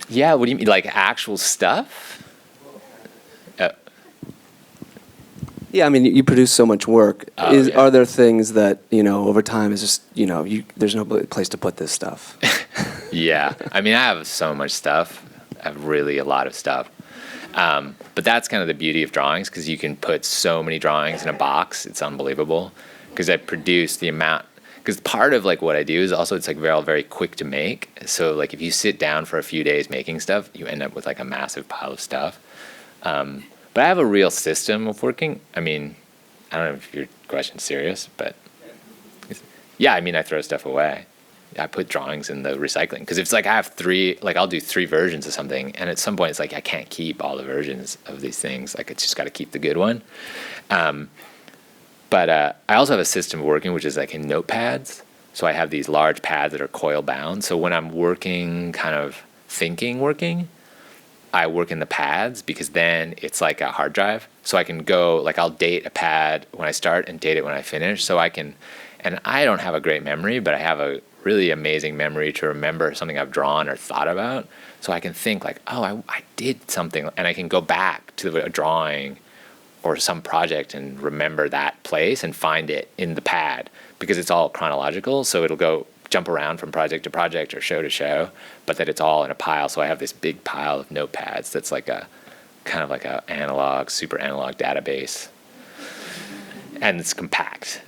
Yeah, what do you mean? Like actual stuff? Yeah, I mean, you produce so much work. Oh, yeah. Are there things that, over time is just, there's no place to put this stuff? Yeah. I mean, I have so much stuff. I have really a lot of stuff. But that's kind of the beauty of drawings, because you can put so many drawings in a box. It's unbelievable. Because I produce the amount. Because part of like what I do is also it's like very, very quick to make. So like if you sit down for a few days making stuff, you end up with like a massive pile of stuff. But I have a real system of working. I mean, I don't know if your question's serious, but yeah, I mean, I throw stuff away. I put drawings in the recycling because it's like I have I'll do 3 versions of something, and at some point it's like I can't keep all the versions of these things. Like it's just got to keep the good one. But I also have a system of working which is like in notepads. So I have these large pads that are coil bound. So when I'm working, kind of working, I work in the pads because then it's like a hard drive. So I can go, like I'll date a pad when I start and date it when I finish. So I can, and I don't have a great memory, but I have a really amazing memory to remember something I've drawn or thought about. So I can think like, oh, I did something, and I can go back to a drawing or some project and remember that place and find it in the pad because it's all chronological. So it'll go jump around from project to project or show to show, but that it's all in a pile. So I have this big pile of notepads that's like a kind of like a analog, super analog database, and it's compact,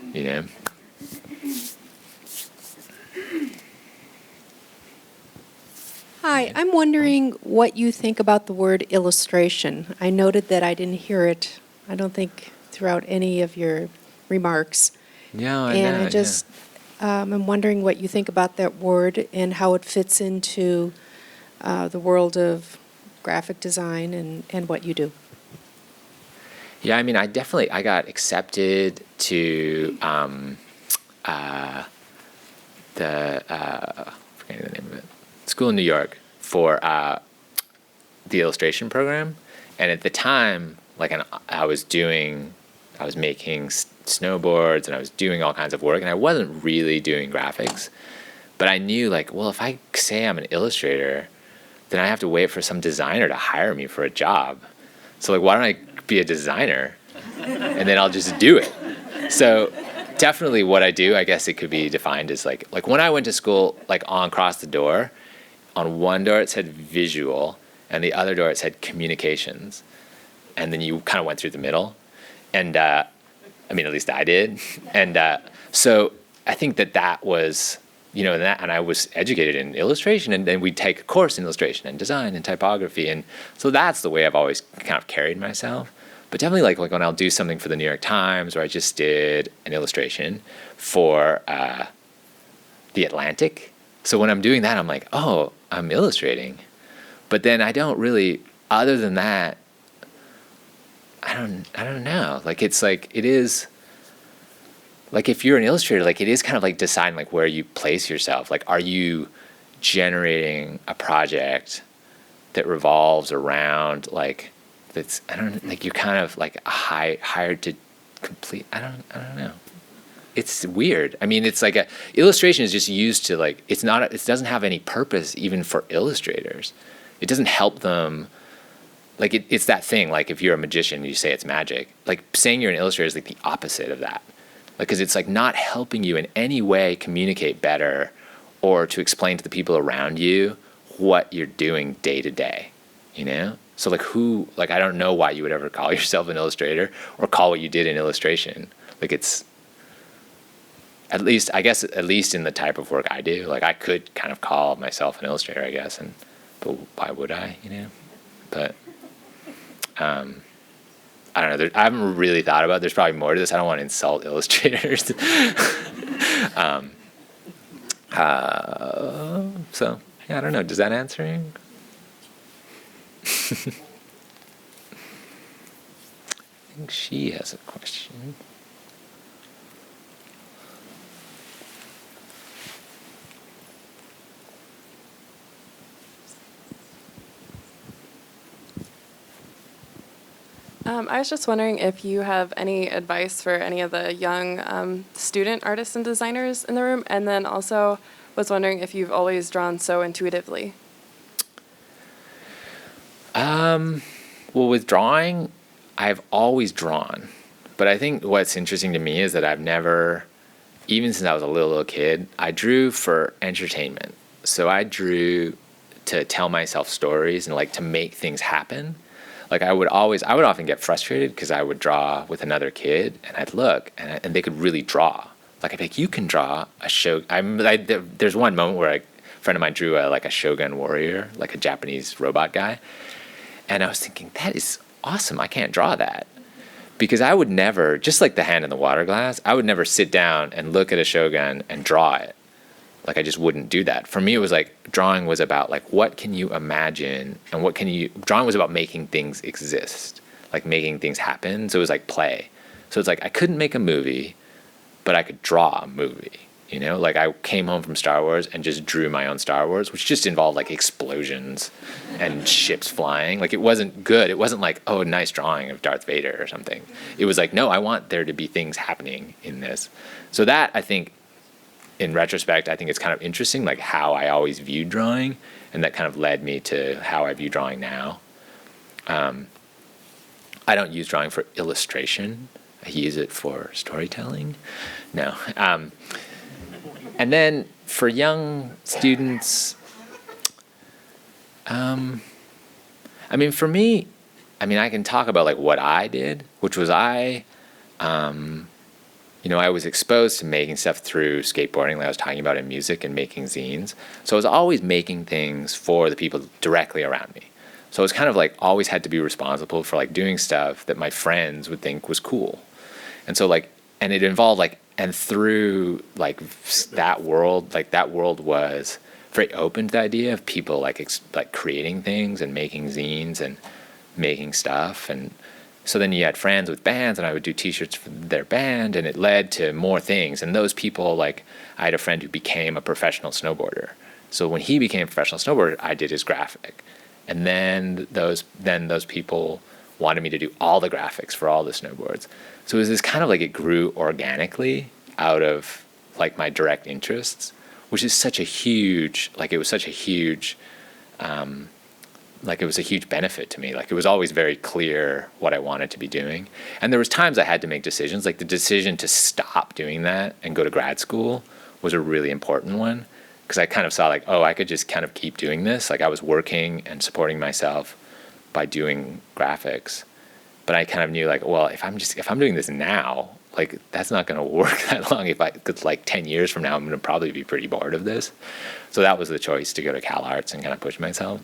Hi, I'm wondering what you think about the word illustration. I noted that I didn't hear it, I don't think, throughout any of your remarks. Yeah, I And know, I just, I'm wondering what you think about that word and how it fits into the world of graphic design and what you do. Yeah, I mean, I got accepted to forgetting the name of it, school in New York for the illustration program. And at the time, like I was making snowboards and I was doing all kinds of work, and I wasn't really doing graphics. But I knew like, well, if I say I'm an illustrator, then I have to wait for some designer to hire me for a job. So like, why don't I be a designer and then I'll just do it? So definitely what I do, I guess it could be defined as like when I went to school, like across the door, on one door it said visual and the other door it said communications. And then you kind of went through the middle. And I mean, at least I did. And so I think that was, and I was educated in illustration, and then we'd take a course in illustration and design and typography. And so that's the way I've always kind of carried myself. But definitely like when I'll do something for the New York Times, or I just did an illustration for The Atlantic. So when I'm doing that, I'm like, oh, I'm illustrating. But then I don't really, other than that, I don't know. Like it's like it is like if you're an illustrator, like it is kind of like deciding like where you place yourself. Like are you generating a project that revolves around like that's you're kind of like hired to complete. I don't know. It's weird. I mean, it's like illustration is just used to like it doesn't have any purpose even for illustrators. It doesn't help them. Like it's that thing, like if you're a magician, you say it's magic. Like saying you're an illustrator is like the opposite of that. Like, cause it's like not helping you in any way communicate better or to explain to the people around you what you're doing day to day, So like I don't know why you would ever call yourself an illustrator or call what you did an illustration. Like it's, at least in the type of work I do, like I could kind of call myself an illustrator, I guess. But why would I, But, I don't know. I haven't really thought about it. There's probably more to this. I don't want to insult illustrators. So, yeah, I don't know. Does that answer you? I think she has a question. I was just wondering if you have any advice for any of the young student artists and designers in the room, and then also was wondering if you've always drawn so intuitively. Well, with drawing, I've always drawn. But I think what's interesting to me is that I've never, even since I was a little kid, I drew for entertainment. So I drew to tell myself stories and like to make things happen. Like I would often get frustrated because I would draw with another kid and I'd look and they could really draw. Like I'd be like, you can draw a show. There's one moment where a friend of mine drew a Shogun warrior, like a Japanese robot guy. And I was thinking, that is awesome. I can't draw that. Because I would never, just like the hand in the water glass, I would never sit down and look at a Shogun and draw it. Like I just wouldn't do that. For me, it was like drawing was about like what can you imagine and drawing was about making things exist, like making things happen. So it was like play. So it's like I couldn't make a movie, but I could draw a movie. You know, like I came home from Star Wars and just drew my own Star Wars, which just involved like explosions and ships flying. Like it wasn't good. It wasn't like, oh, nice drawing of Darth Vader or something. It was like, no, I want there to be things happening in this. So that, I think, in retrospect, I think it's kind of interesting, like how I always viewed drawing, and that kind of led me to how I view drawing now. I don't use drawing for illustration. I use it for storytelling. No. And then for young students, I mean, for me, I mean, I can talk about like what I did, which was I was exposed to making stuff through skateboarding, like I was talking about in music and making zines. So I was always making things for the people directly around me. So it was kind of like always had to be responsible for like doing stuff that my friends would think was cool. And so like, and it involved like, and through like that world was very open to the idea of people like creating things and making zines and making stuff. And so then you had friends with bands, and I would do T-shirts for their band, and it led to more things. And those people, like I had a friend who became a professional snowboarder. So when he became a professional snowboarder, I did his graphic. And then those people wanted me to do all the graphics for all the snowboards. So it was this kind of like it grew organically out of like my direct interests, which is such a huge, like it was a huge benefit to me. Like it was always very clear what I wanted to be doing. And there was times I had to make decisions, like the decision to stop doing that and go to grad school was a really important one, because I kind of saw like, oh, I could just kind of keep doing this. Like I was working and supporting myself by doing graphics. But I kind of knew like, well, if I'm doing this now, like that's not going to work that long. Cause like 10 years from now, I'm going to probably be pretty bored of this. So that was the choice, to go to Cal Arts and kind of push myself.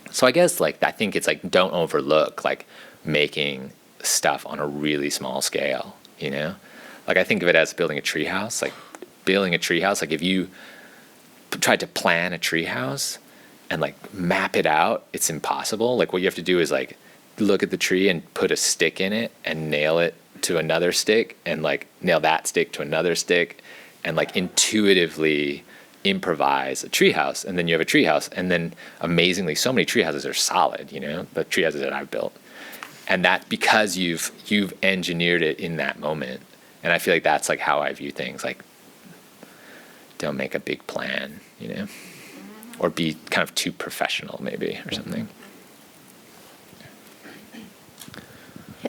So I guess like, I think it's like, don't overlook like making stuff on a really small scale, you know? Like I think of it as building a treehouse. Like building a treehouse, like if you tried to plan a treehouse and like map it out, it's impossible. Like what you have to do is like look at the tree and put a stick in it and nail it to another stick and like nail that stick to another stick and like intuitively improvise a treehouse. And then you have a treehouse, and then amazingly so many treehouses are solid, you know, the treehouses that I've built. And that because you've engineered it in that moment. And I feel like that's like how I view things. Like don't make a big plan, you know, or be kind of too professional maybe or something.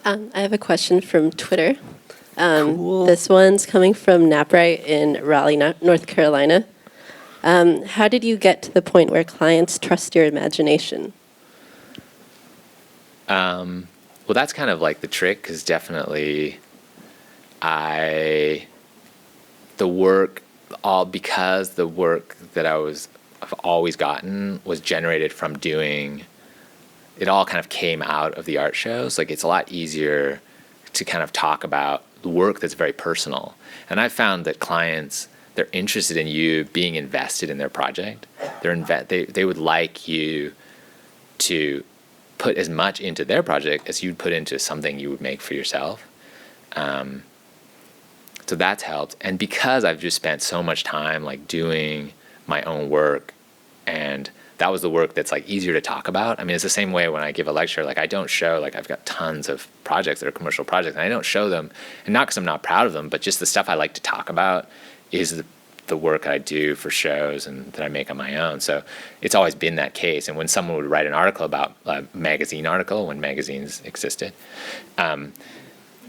I have a question from Twitter. Cool. This one's coming from Napright in Raleigh, North Carolina. How did you get to the point where clients trust your imagination? Well, that's kind of like the trick, because definitely the work that I've always gotten was generated from doing it all kind of came out of the art shows. Like, it's a lot easier to kind of talk about the work that's very personal. And I found that clients, they're interested in you being invested in their project. They would like you to put as much into their project as you'd put into something you would make for yourself. So that's helped. And because I've just spent so much time like doing my own work, and that was the work that's like easier to talk about. I mean, it's the same way when I give a lecture, like I don't show, like I've got tons of projects that are commercial projects, and I don't show them, and not because I'm not proud of them, but just the stuff I like to talk about is the work I do for shows and that I make on my own. So it's always been that case. And when someone would write an article about a magazine article, when magazines existed,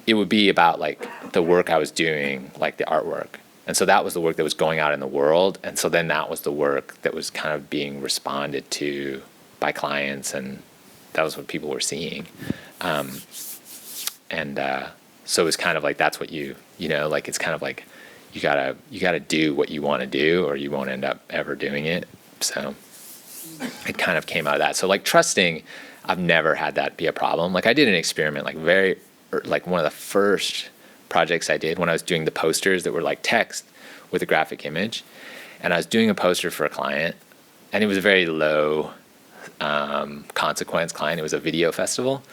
it would be about like the work I was doing, like the artwork. And so that was the work that was going out in the world. And so then that was the work that was kind of being responded to by clients, and that was what people were seeing. So it was kind of like, that's what you know, like it's kind of like you gotta do what you want to do, or you won't end up ever doing it. So it kind of came out of that. So like trusting, I've never had that be a problem. Like I did an experiment, like one of the first projects I did when I was doing the posters that were like text with a graphic image. And I was doing a poster for a client, and it was a very low consequence client. It was a video festival.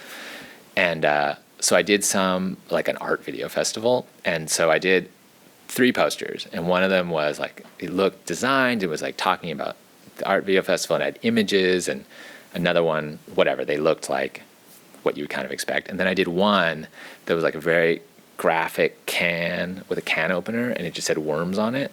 And so I did like an art video festival. And so I did 3 posters, and one of them was like, it looked designed, it was like talking about the art video festival, and it had images, and another one, whatever, they looked like what you would kind of expect. And then I did one that was like a very graphic can with a can opener, and it just had worms on it.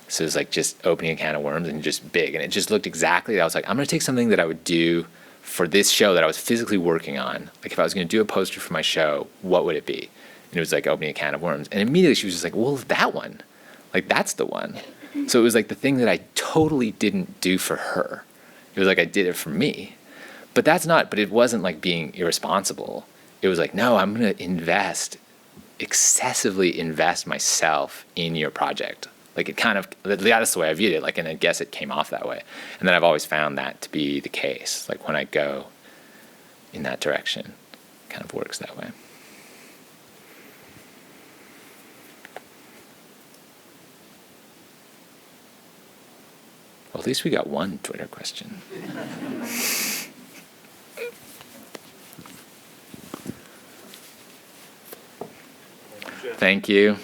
So it was like just opening a can of worms, and just big, and it just looked exactly, I was like, I'm going to take something that I would do for this show that I was physically working on. Like if I was going to do a poster for my show, what would it be? And it was like opening a can of worms. And immediately she was just like, well, that one, like that's the one. So it was like the thing that I totally didn't do for her. It was like I did it for me. But it wasn't like being irresponsible. It was like, no, I'm going to excessively invest myself in your project. Like it kind of, that's the way I viewed it. Like, and I guess it came off that way. And then I've always found that to be the case. Like when I go in that direction, it kind of works that way. Well, at least we got one Twitter question. Thank you.